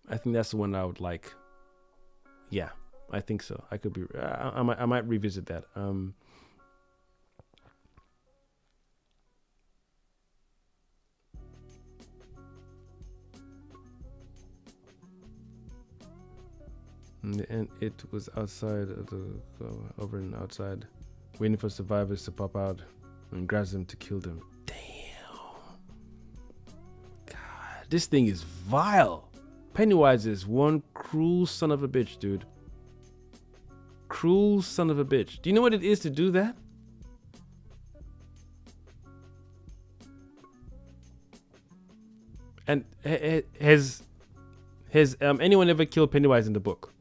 I think that's the one I would like. Yeah, I think so. I could be. I might revisit that. And it was outside of the over and outside, waiting for survivors to pop out and grab them to kill them. Damn. God, this thing is vile. Pennywise is one cruel son of a bitch, dude. cruel son of a bitch. Do you know what it is to do that? And has anyone ever killed Pennywise in the book?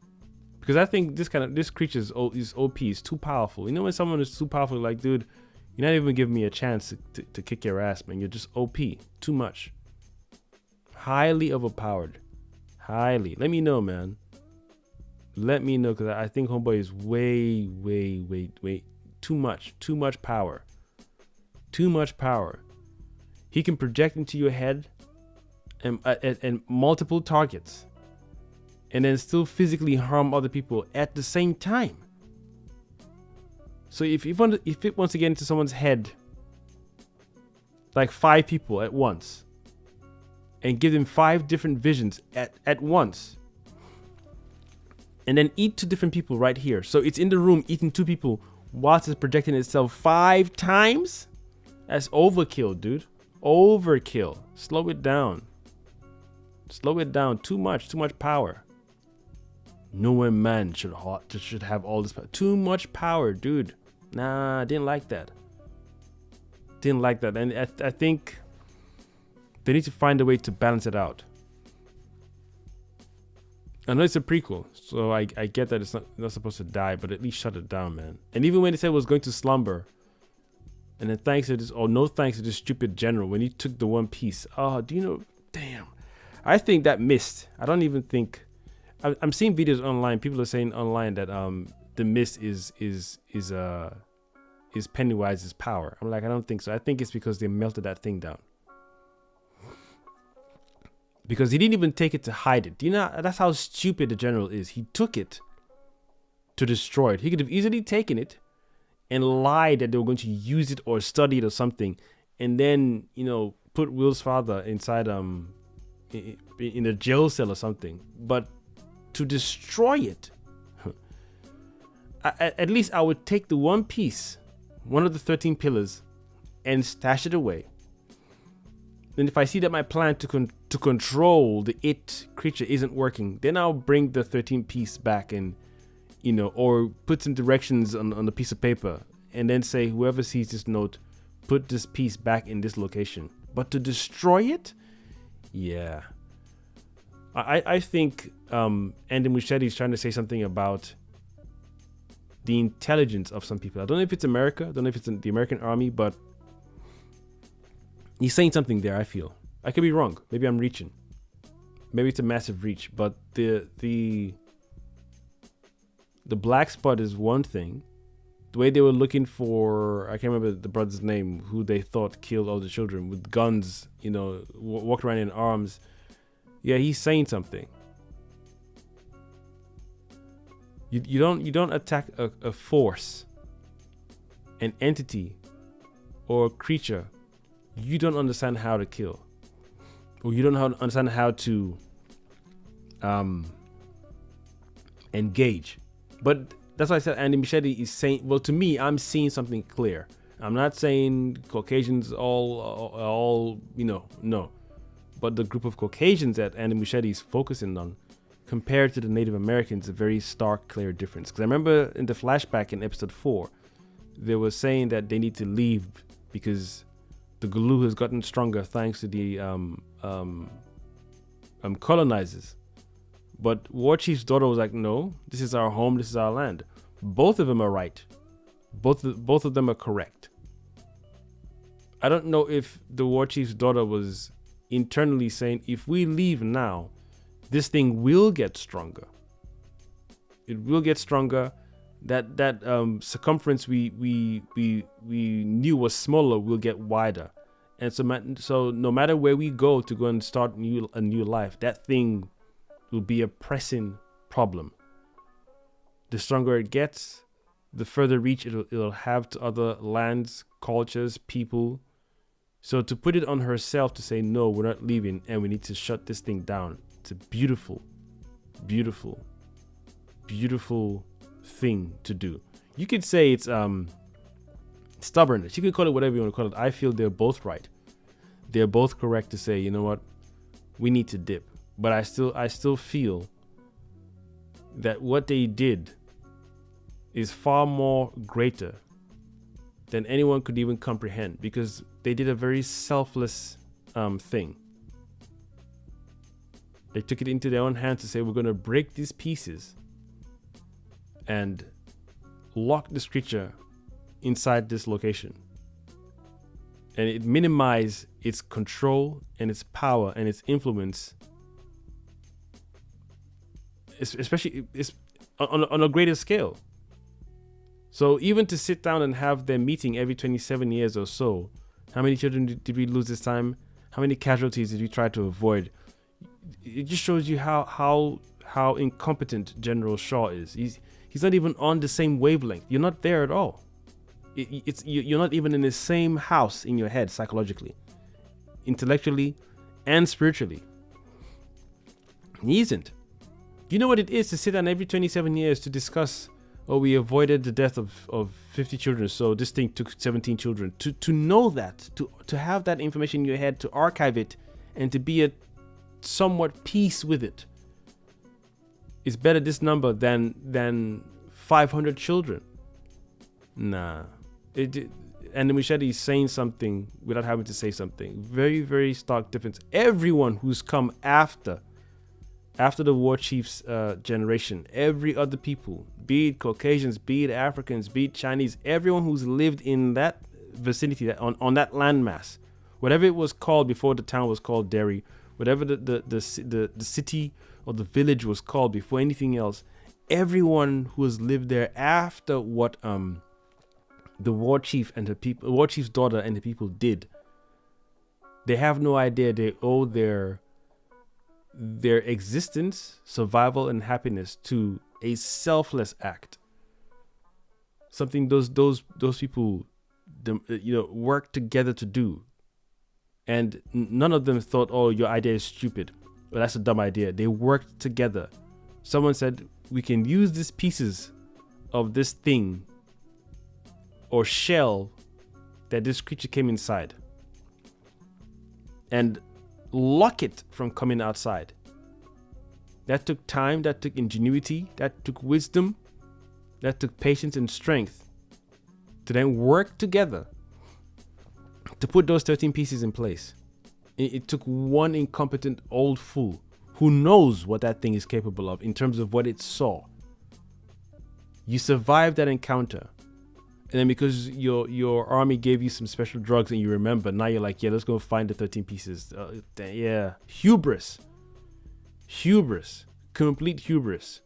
Because I think this creature is OP, is too powerful. You know when someone is too powerful, like, dude, you're not even giving me a chance to kick your ass, man. You're just OP, too much. Highly overpowered. Highly. Let me know, man. Let me know, because I think homeboy is way too much power. Too much power. He can project into your head and multiple targets, and then still physically harm other people at the same time. So if it wants to get into someone's head, like 5 people at once, and give them 5 different visions at once, and then eat 2 different people right here. So it's in the room eating 2 people whilst it's projecting itself 5 times? That's overkill, dude. Overkill. Slow it down. Slow it down. Too much power. No one man should have all this power. Too much power, dude. Nah, I didn't like that. Didn't like that. And I think they need to find a way to balance it out. I know it's a prequel, so I get that it's not supposed to die, but at least shut it down, man. And even when they said it was going to slumber, and then thanks to this, or no thanks to this stupid general, when he took the one piece. Oh, do you know? Damn. I think that missed. I don't even think. I'm seeing videos online. People are saying online that the mist is Pennywise's power. I'm like, I don't think so. I think it's because they melted that thing down. Because he didn't even take it to hide it. Do you know? That's how stupid the general is. He took it to destroy it. He could have easily taken it and lied that they were going to use it or study it or something, and then, you know, put Will's father inside in a jail cell or something. But to destroy it, at least I would take the one piece, one of the 13 pillars, and stash it away. Then if I see that my plan to control the it creature isn't working, then I'll bring the 13 piece back and, you know, or put some directions on a piece of paper and then say, whoever sees this note, put this piece back in this location. But to destroy it, yeah. I think Andy Muschietti is trying to say something about the intelligence of some people. I don't know if it's America, I don't know if it's in the American army, but he's saying something there, I feel. I could be wrong. Maybe I'm reaching. Maybe it's a massive reach, but the black spot is one thing. The way they were looking for, I can't remember the brother's name, who they thought killed all the children with guns, you know, walked around in arms. Yeah, he's saying something. You don't attack a force, an entity, or a creature you don't understand how to kill, or you don't understand how to engage. But that's why I said Andy Muschietti is saying, well, to me, I'm seeing something clear. I'm not saying Caucasians all you know, no. But the group of Caucasians that Andy Muschietti is focusing on, compared to the Native Americans, a very stark, clear difference. Because I remember in the flashback in episode 4, they were saying that they need to leave because the glue has gotten stronger thanks to the colonizers. But War Chief's daughter was like, no, this is our home, this is our land. Both of them are right. Both of them are correct. I don't know if the War Chief's daughter was internally saying, if we leave now, this thing will get stronger. It will get stronger. That circumference we knew was smaller will get wider. And so no matter where we go to go and start a new life, that thing will be a pressing problem. The stronger it gets, the further reach it'll have to other lands, cultures, people. So to put it on herself to say, no, we're not leaving and we need to shut this thing down. It's a beautiful, beautiful, beautiful thing to do. You could say it's stubbornness. You can call it whatever you want to call it. I feel they're both right. They're both correct to say, you know what, we need to dip. But I still feel that what they did is far more greater than anyone could even comprehend, because they did a very selfless thing. They took it into their own hands to say, we're going to break these pieces and lock this creature inside this location. And it minimized its control and its power and its influence, especially on a greater scale. So even to sit down and have their meeting every 27 years or so, how many children did we lose this time? How many casualties did we try to avoid? It just shows you how incompetent General Shaw is. He's not even on the same wavelength. You're not there at all. You're not even in the same house in your head psychologically, intellectually, and spiritually. He isn't. Do you know what it is to sit down every 27 years to discuss, oh, we avoided the death of 50 children, so this thing took 17 children. To know that, to have that information in your head, to archive it, and to be at somewhat peace with it. It's better this number than 500 children. Nah. And Kosmicjedi is saying something without having to say something. Very, very stark difference. Everyone who's come after the war chief's generation, every other people, be it Caucasians, be it Africans, be it Chinese, everyone who's lived in that vicinity, on that landmass, whatever it was called before the town was called Derry, whatever the city or the village was called before anything else, everyone who has lived there after what the war chief's daughter and the people did, they have no idea they owe their existence, survival, and happiness to a selfless act. Something those people, work together to do, and none of them thought, "Oh, your idea is stupid. Well, that's a dumb idea." They worked together. Someone said, "We can use these pieces of this thing or shell that this creature came inside and lock it from coming outside." That took time, that took ingenuity, that took wisdom, that took patience and strength to then work together to put those 13 pieces in place. It took one incompetent old fool who knows what that thing is capable of in terms of what it saw. You survived that encounter. And then because your army gave you some special drugs and you remember, now you're like, yeah, let's go find the 13 pieces. Yeah. Hubris. Complete hubris.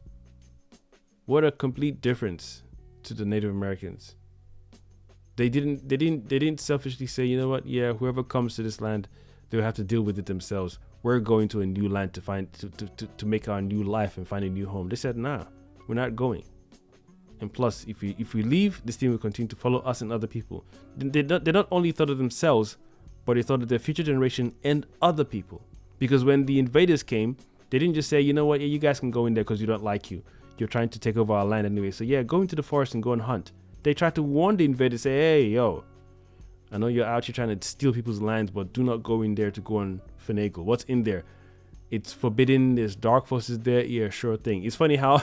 What a complete difference to the Native Americans. They didn't selfishly say, you know what, yeah, whoever comes to this land, they'll have to deal with it themselves. We're going to a new land to make our new life and find a new home. They said, nah, we're not going. And plus, if we leave, this thing will continue to follow us and other people. They not only thought of themselves, but they thought of their future generation and other people. Because when the invaders came, they didn't just say, you know what, yeah, you guys can go in there because we don't like you. You're trying to take over our land anyway. So yeah, go into the forest and go and hunt. They tried to warn the invaders, say, hey, yo, I know you're out here trying to steal people's lands, but do not go in there to go and finagle. What's in there? It's forbidden. There's dark forces there. Yeah, sure thing. It's funny how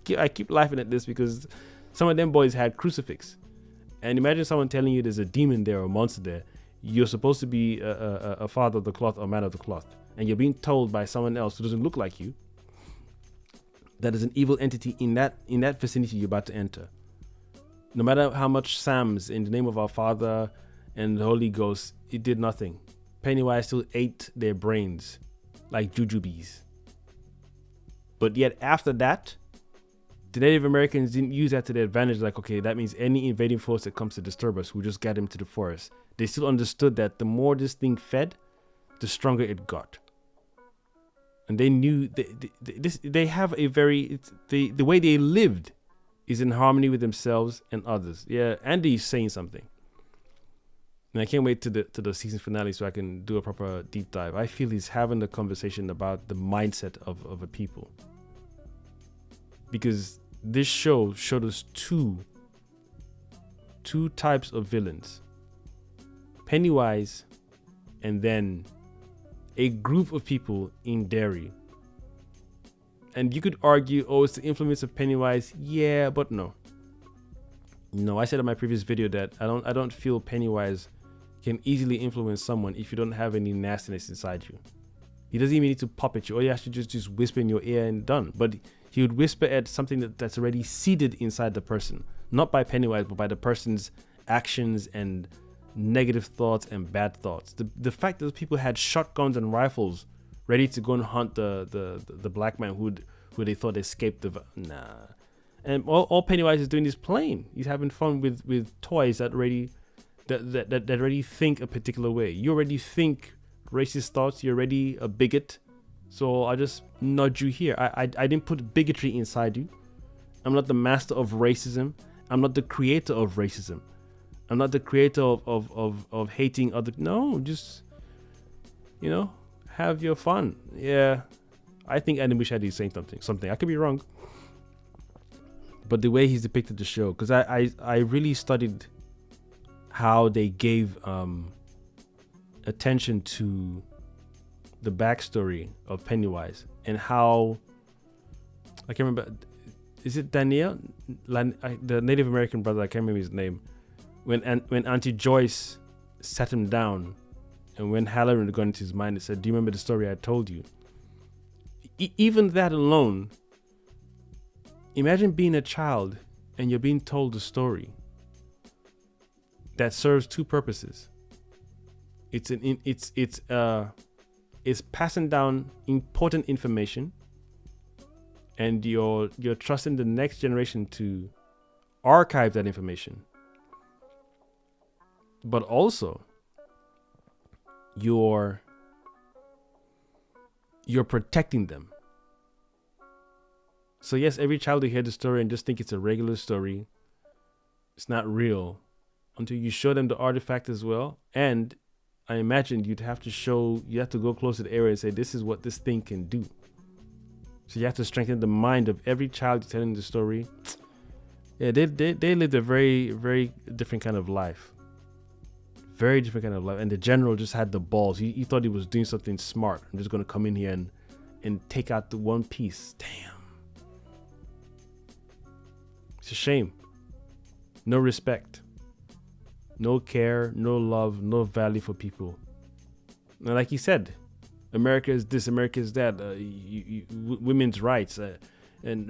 I keep laughing at this because some of them boys had crucifix. And imagine someone telling you there's a demon there or a monster there. You're supposed to be a father of the cloth or man of the cloth. And you're being told by someone else who doesn't look like you that there's an evil entity in that vicinity you're about to enter. No matter how much Psalms in the name of our Father and the Holy Ghost, it did nothing. Pennywise still ate their brains like jujubes. But yet after that, the Native Americans didn't use that to their advantage. Like, okay, that means any invading force that comes to disturb us, we'll just get them to the forest. They still understood that the more this thing fed, the stronger it got. And they knew they have a very, the way they lived is in harmony with themselves and others. Yeah, Andy's saying something. And I can't wait to the season finale so I can do a proper deep dive. I feel he's having a conversation about the mindset of a people. Because this show showed us two types of villains. Pennywise and then a group of people in Derry. And you could argue, oh, it's the influence of Pennywise. Yeah, but no. No, I said in my previous video that I don't feel Pennywise can easily influence someone if you don't have any nastiness inside you. He doesn't even need to puppet you. All you have to just whisper in your ear and done. But he would whisper at something that's already seeded inside the person. Not by Pennywise, but by the person's actions and negative thoughts and bad thoughts. The fact that people had shotguns and rifles ready to go and hunt the black man who they thought escaped nah. And all Pennywise is doing is playing. He's having fun with toys that already think a particular way. You already think racist thoughts. You're already a bigot. So I just nudge you here. I didn't put bigotry inside you. I'm not the master of racism. I'm not the creator of racism. I'm not the creator of hating other. No, just, have your fun. Yeah, I think kosmicjedi is saying something. I could be wrong. But the way he's depicted the show, because I really studied how they gave attention to the backstory of Pennywise and how, I can't remember, is it Daniel, the Native American brother? I can't remember his name. When Auntie Joyce sat him down, and when Halloran got into his mind and said, "Do you remember the story I told you?" Even that alone. Imagine being a child and you're being told a story that serves two purposes. It's passing down important information, and you're trusting the next generation to archive that information. But also you're protecting them. So yes, every child will hear the story and just think it's a regular story. It's not real until you show them the artifact as well. And I imagine you have to go close to the area and say, this is what this thing can do. So you have to strengthen the mind of every child telling the story. Yeah, they lived a very, very different kind of life. Very different kind of life. And the general just had the balls. He thought he was doing something smart. I'm just going to come in here and take out the one piece. Damn. It's a shame. No respect. No care, no love, no value for people. And like he said, America is this, America is that. Women's rights and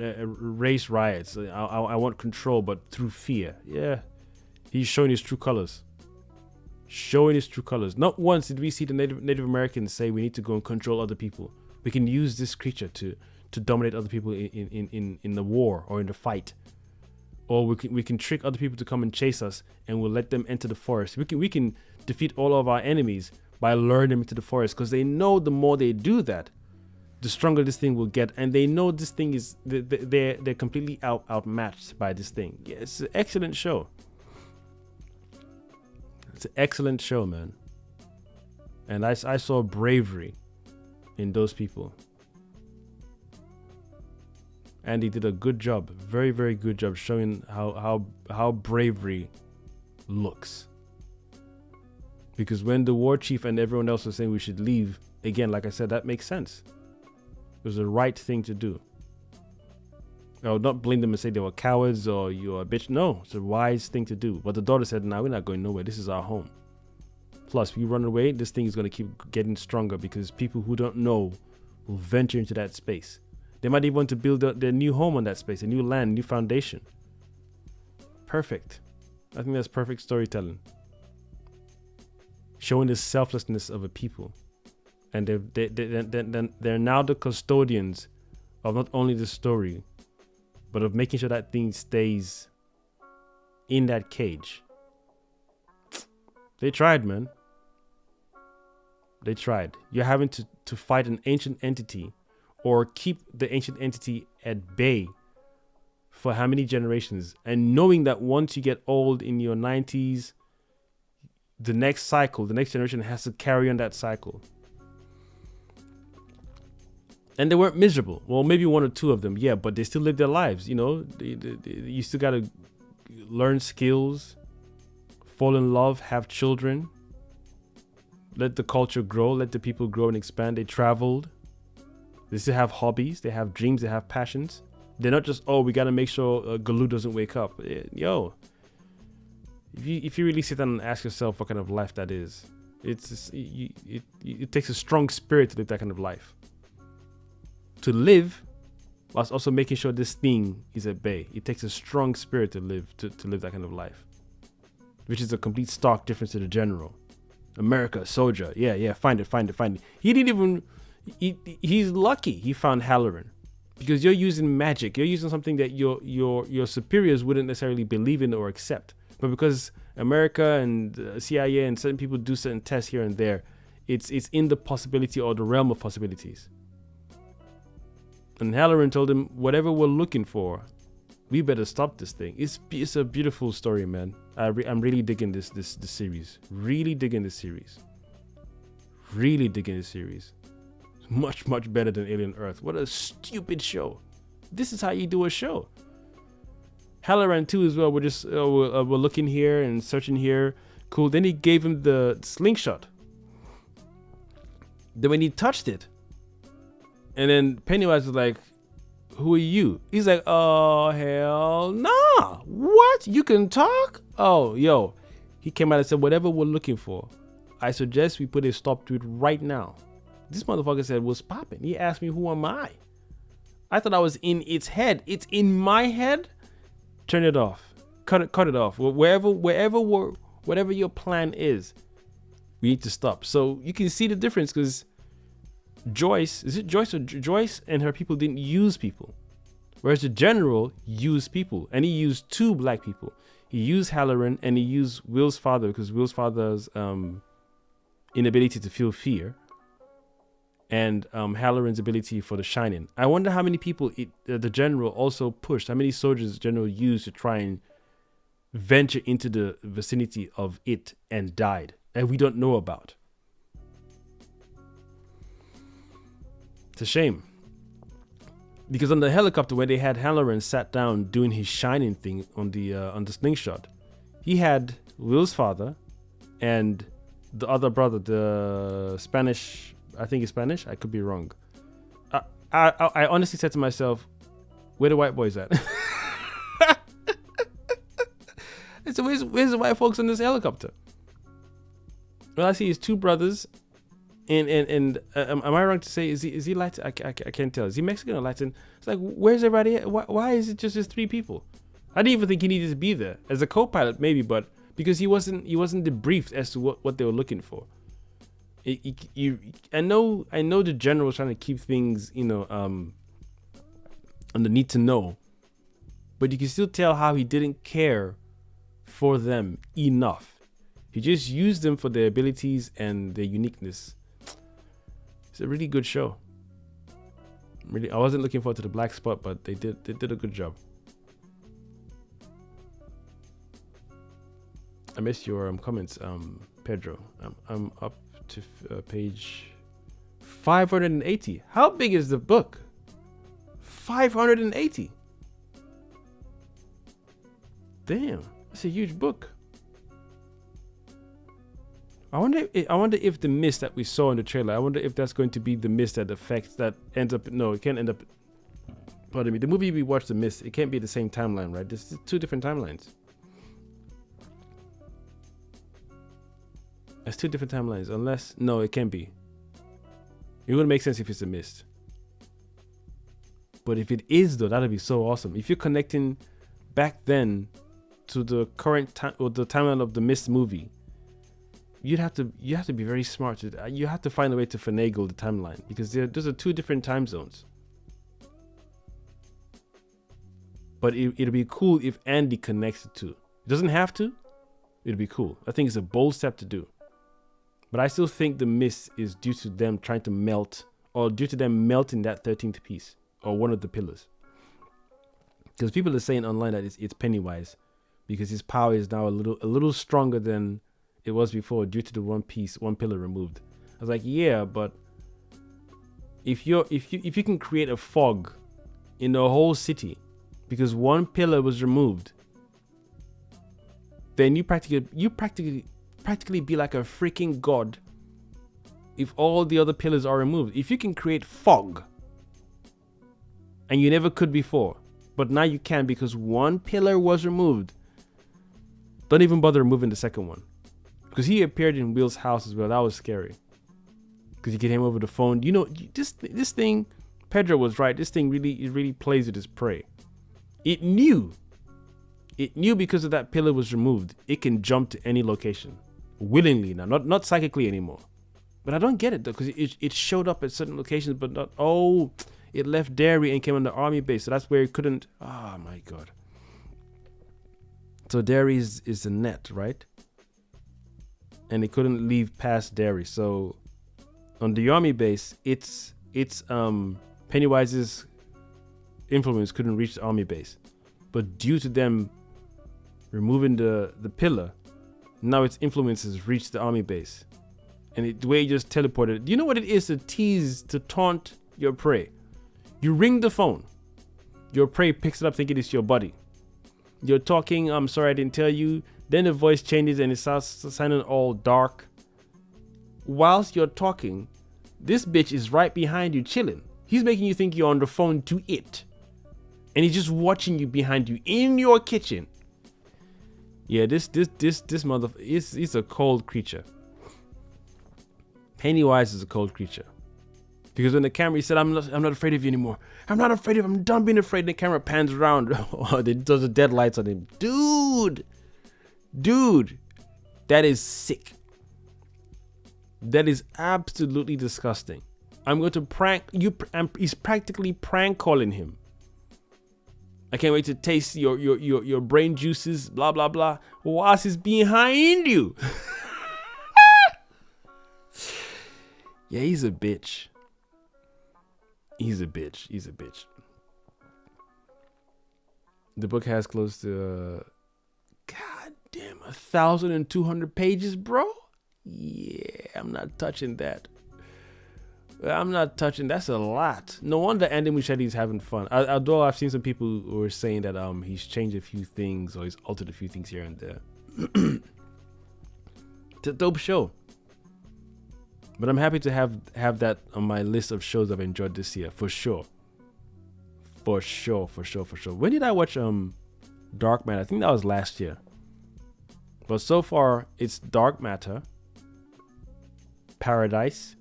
race riots. I want control, but through fear. Yeah. He's showing his true colors. Showing his true colors. Not once did we see the Native Americans say we need to go and control other people. We can use this creature to dominate other people in the war or in the fight. Or we can trick other people to come and chase us, and we'll let them enter the forest. We can defeat all of our enemies by luring them into the forest, because they know the more they do that, the stronger this thing will get, and they know this thing is they're completely outmatched by this thing. Yeah, it's an excellent show. It's an excellent show, man. And I saw bravery in those people. And he did a good job, very, very good job showing how bravery looks. Because when the war chief and everyone else was saying we should leave, again, like I said, that makes sense. It was the right thing to do. I would not blame them and say they were cowards or you're a bitch. No, it's a wise thing to do. But the daughter said, "No, we're not going nowhere. This is our home. Plus, if you run away, this thing is going to keep getting stronger, because people who don't know will venture into that space. They might even want to build their new home on that space, a new land, new foundation." Perfect. I think that's perfect storytelling. Showing the selflessness of a people. And they're now the custodians of not only the story, but of making sure that thing stays in that cage. They tried, man. They tried. You're having to fight an ancient entity, or keep the ancient entity at bay for how many generations, and knowing that once you get old in your 90s, the next generation has to carry on that cycle. And they weren't miserable. Well, maybe one or two of them, yeah, but they still live their lives, you still got to learn skills, fall in love, have children, let the culture grow, let the people grow and expand. They traveled. They still have hobbies, they have dreams, they have passions. They're not just, we got to make sure Galoo doesn't wake up. Yo, If you really sit down and ask yourself what kind of life that is, it takes a strong spirit to live that kind of life. To live, whilst also making sure this thing is at bay. It takes a strong spirit to live that kind of life, which is a complete stark difference to the general. America, soldier, yeah, find it. He didn't even. He's lucky he found Halloran, because you're using magic. You're using something that your superiors wouldn't necessarily believe in or accept. But because America and CIA and certain people do certain tests here and there, it's in the possibility or the realm of possibilities. And Halloran told him, whatever we're looking for, we better stop this thing. It's a beautiful story, man. I'm really digging this series. Really digging this series. Much better than Alien Earth. What a stupid show. This is how you do a show. Halloran 2 as well. We're just we're looking here and searching here. Cool. Then he gave him the slingshot. Then when he touched it, and then Pennywise was like, "Who are you?" He's like, "Oh hell nah! What? You can talk? Oh yo!" He came out and said, "Whatever we're looking for, I suggest we put a stop to it right now." This motherfucker said, "What's popping?" He asked me, "Who am I?" I thought I was in its head. It's in my head. Turn it off. Cut it off. Whatever your plan is, we need to stop. So you can see the difference, because Joyce and her people didn't use people, whereas the general used people, and he used 2 black people. He used Halloran and he used Will's father, because Will's father's inability to feel fear, and Halloran's ability for the Shining. I wonder how many people the general also pushed, how many soldiers the general used to try and venture into the vicinity of it and died, and we don't know about. It's a shame. Because on the helicopter, where they had Halloran sat down doing his Shining thing on the slingshot, he had Will's father and the other brother, the Spanish. I think he's Spanish. I could be wrong. I honestly said to myself, where the white boys at? So where's the white folks on this helicopter? Well, I see his 2 brothers, and am I wrong to say, is he Latin? I can't tell. Is he Mexican or Latin? It's like, where's everybody at? Why is it just 3 people? I didn't even think he needed to be there as a co-pilot, maybe, but because he wasn't debriefed as to what they were looking for. I know the general was trying to keep things, on the need to know, but you can still tell how he didn't care for them enough. He just used them for their abilities and their uniqueness. It's a really good show. Really, I wasn't looking forward to the black spot, but they did a good job. I missed your comments, Pedro. I'm up to page 580. How big is the book? 580. Damn, that's a huge book. I wonder if the mist that we saw in the trailer, I wonder if that's going to be the mist that affects, that ends up, no, it can't end up, pardon me, the movie we watched, The Mist, it can't be the same timeline, right? There's 2 different timelines. There's 2 different timelines, unless, no, it can't be. It wouldn't make sense if it's a mist. But if it is, though, that'd be so awesome. If you're connecting back then to the current time, or the timeline of the Mist movie, you have to be very smart. You have to find a way to finagle the timeline, because those are 2 different time zones. But it'll be cool if Andy connects the 2. It doesn't have to. It'll be cool. I think it's a bold step to do. But I still think the mist is due to them trying to melt, or due to them melting that 13th piece, or one of the pillars. Because people are saying online that it's Pennywise, because his power is now a little stronger than it was before due to the one pillar removed. I was like, yeah, but if you can create a fog in the whole city because one pillar was removed, then you practically be like a freaking god if all the other pillars are removed. If you can create fog, and you never could before, but now you can because one pillar was removed, Don't even bother removing the second one. Because he appeared in Will's house as well. That was scary. Because you get him over the phone. You know, this thing, Pedro was right. This thing really plays with its prey. It knew because of that pillar was removed, it can jump to any location. Willingly now, not psychically anymore. But I don't get it though, because it showed up at certain locations, but not, it left Derry and came on the army base. So that's where it couldn't, oh my God. So Derry is the net, right? And it couldn't leave past Derry. So on the army base, it's Pennywise's influence couldn't reach the army base. But due to them removing the pillar, now its influences reach the army base. And the way he just teleported. Do you know what it is to tease, to taunt your prey? You ring the phone. Your prey picks it up thinking it's your buddy. You're talking, I'm sorry I didn't tell you. Then the voice changes and it starts sounding all dark. Whilst you're talking, this bitch is right behind you chilling. He's making you think you're on the phone to it. And he's just watching you behind you in your kitchen. Yeah, this mother is a cold creature. Pennywise is a cold creature. Because when the camera, he said, I'm not afraid of you anymore. I'm not afraid of him. I'm done being afraid. And the camera pans around. There's the dead lights on him. Dude, that is sick. That is absolutely disgusting. I'm going to prank you. He's practically prank calling him. I can't wait to taste your brain juices, blah, blah, blah. Whilst he's behind you. Yeah, he's a bitch. He's a bitch. The book has close to, goddamn, 1,200 pages, bro. Yeah, I'm not touching that. That's a lot. No wonder Andy Muschietti's having fun. Although I've seen some people who are saying that he's changed a few things or he's altered a few things here and there. It's a dope show. But I'm happy to have that on my list of shows I've enjoyed this year, for sure. For sure. When did I watch Dark Matter? I think that was last year. But so far, it's Dark Matter, Paradise,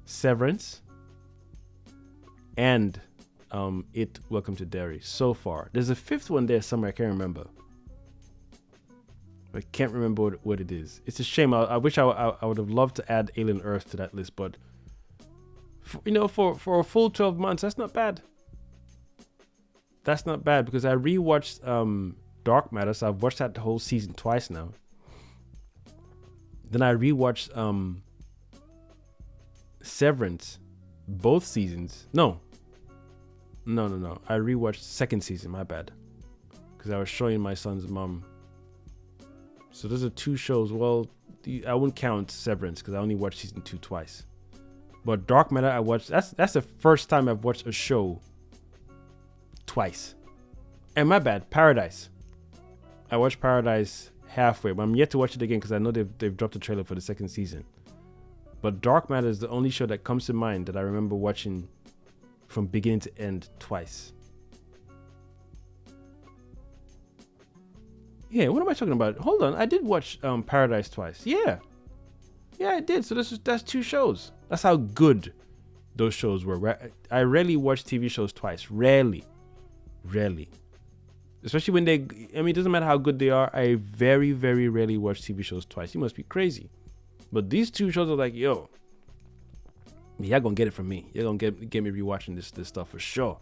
Severance, and Welcome to Derry. So far. There's a fifth one there somewhere, I can't remember. I can't remember what it is. It's a shame. I wish I would have loved to add Alien Earth to that list, but for a full 12 months, that's not bad. That's not bad because I rewatched Dark Matter, so I've watched that whole season twice now. Then I rewatched Severance, both seasons. No. I rewatched second season. My bad, because I was showing my son's mom. So those are two shows. Well, I wouldn't count Severance because I only watched season 2 twice. But Dark Matter, I watched. That's the first time I've watched a show twice. And my bad, Paradise. I watched Paradise halfway, but I'm yet to watch it again because I know they've dropped the trailer for the second season. But Dark Matter is the only show that comes to mind that I remember watching from beginning to end twice. Yeah, what am I talking about? Hold on, I did watch Paradise twice. Yeah, I did. So that's two shows. That's how good those shows were. I rarely watch TV shows twice. Rarely. Especially when it doesn't matter how good they are. I very, very rarely watch TV shows twice. You must be crazy. But these two shows are like, yo, y'all gonna get it from me. You're gonna get me rewatching this stuff for sure.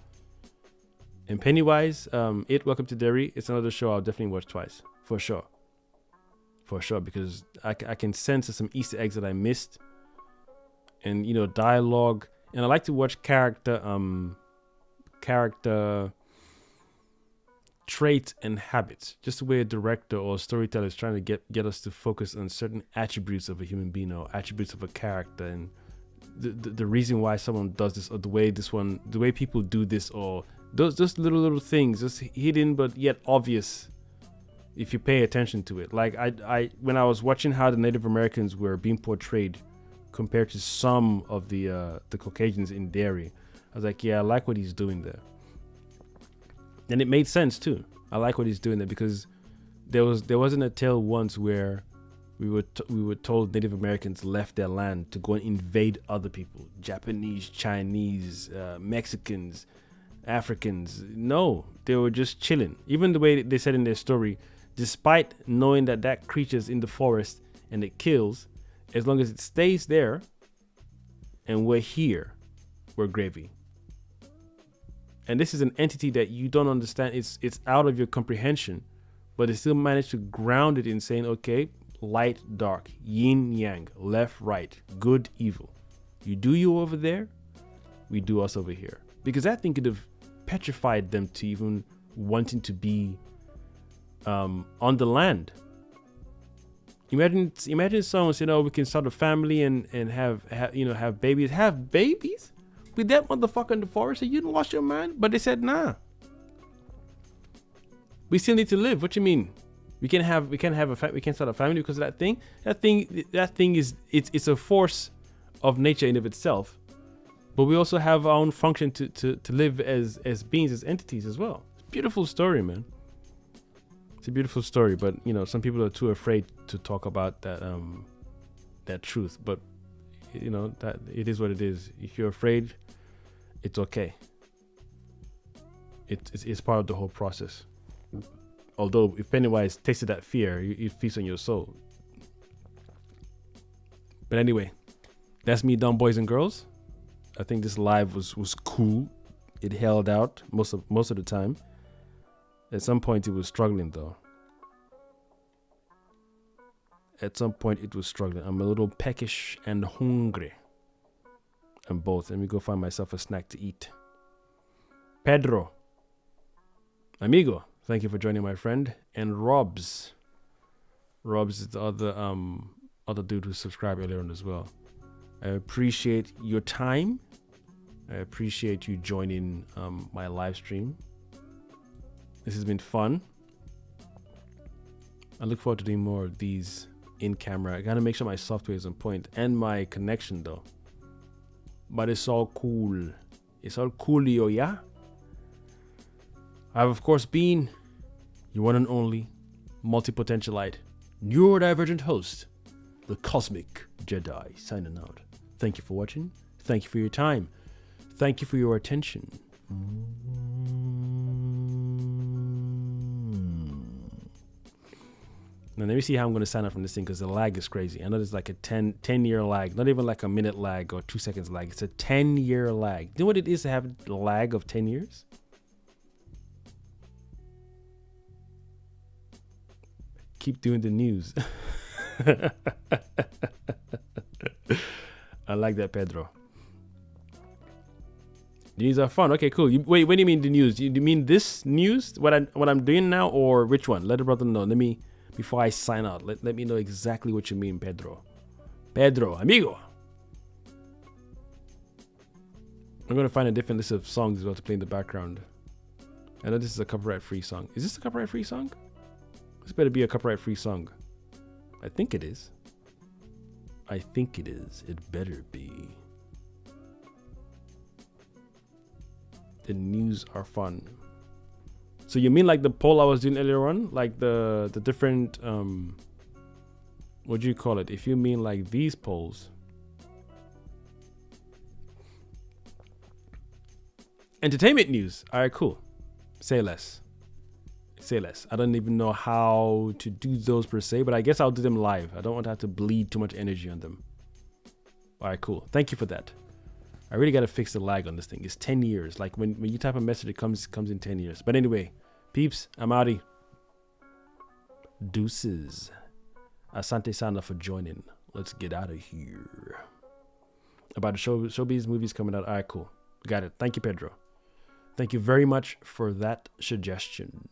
And Pennywise, Welcome to Derry, it's another show I'll definitely watch twice. For sure, because I can sense some Easter eggs that I missed. And, dialogue. And I like to watch character traits and habits. Just the way a director or a storyteller is trying to get us to focus on certain attributes of a human being or attributes of a character. And the reason why someone does this, or the way people do this, or those little things, just hidden but yet obvious if you pay attention to it. Like I when I was watching how the Native Americans were being portrayed compared to some of the Caucasians in Derry, I was like, yeah, I like what he's doing there. And it made sense too. I like what he's doing there because there wasn't a tale once where we were told Native Americans left their land to go and invade other people, Japanese, Chinese, Mexicans, Africans. No, they were just chilling. Even the way they said in their story, despite knowing that creature's in the forest and it kills, as long as it stays there and we're here, we're gravy. And this is an entity that you don't understand. It's out of your comprehension, but they still managed to ground it in saying, okay, light, dark, yin, yang, left, right, good, evil. You do you over there, we do us over here. Because I think it have petrified them to even wanting to be on the land. Imagine someone saying, "Oh, we can start a family and have babies." Have babies with that motherfucker in the forest? So you didn't lost your mind? But they said, "Nah, we still need to live." What you mean? We can start a family because of that thing. That thing is it's a force of nature in of itself. But we also have our own function to live as beings, as entities as well. It's a beautiful story, man. It's a beautiful story, but some people are too afraid to talk about that truth. But that it is what it is. If you're afraid, it's okay. It's part of the whole process. Although if Pennywise tasted that fear, it feasts on your soul. But anyway, that's me done, boys and girls. I think this live was cool. It held out most of the time. At some point it was struggling though. I'm a little peckish and hungry. I'm both. Let me go find myself a snack to eat. Pedro, amigo, thank you for joining, my friend. And Robs is the other dude who subscribed earlier on as well. I appreciate your time. I appreciate you joining my live stream. This has been fun. I look forward to doing more of these in camera. I gotta make sure my software is on point and my connection though. But it's all cool. It's all coolio, yeah? I've of course been your one and only multi-potentialite, neurodivergent host, the Cosmic Jedi, signing out. Thank you for watching. Thank you for your time. Thank you for your attention. Now let me see how I'm going to sign up from this thing because the lag is crazy. I know there's like a 10-year lag, not even like a minute lag or 2 seconds lag. It's a 10-year lag. You know what it is to have a lag of 10 years? Keep doing the news. I like that, Pedro. The news are fun. Okay, cool. Wait, what do you mean the news? Do you mean this news? What I'm doing now, or which one? Let the brother know. Before I sign out, let me know exactly what you mean, Pedro. Pedro, amigo. I'm gonna find a different list of songs as well to play in the background. I know this is a copyright-free song. Is this a copyright-free song? This better be a copyright-free song. I think it is. I think it is. It better be. The news are fun. So you mean like the poll I was doing earlier on? Like the different, what do you call it? If you mean like these polls. Entertainment news. All right, cool. Say less. Say less. I don't even know how to do those per se, but I guess I'll do them live. I don't want to have to bleed too much energy on them. All right, cool. Thank you for that. I really got to fix the lag on this thing. It's 10 years. Like when you type a message, it comes in 10 years. But anyway, peeps, I'm outie. Deuces. Asante sana for joining. Let's get out of here. About the showbiz movies coming out. All right, cool. Got it. Thank you, Pedro. Thank you very much for that suggestion.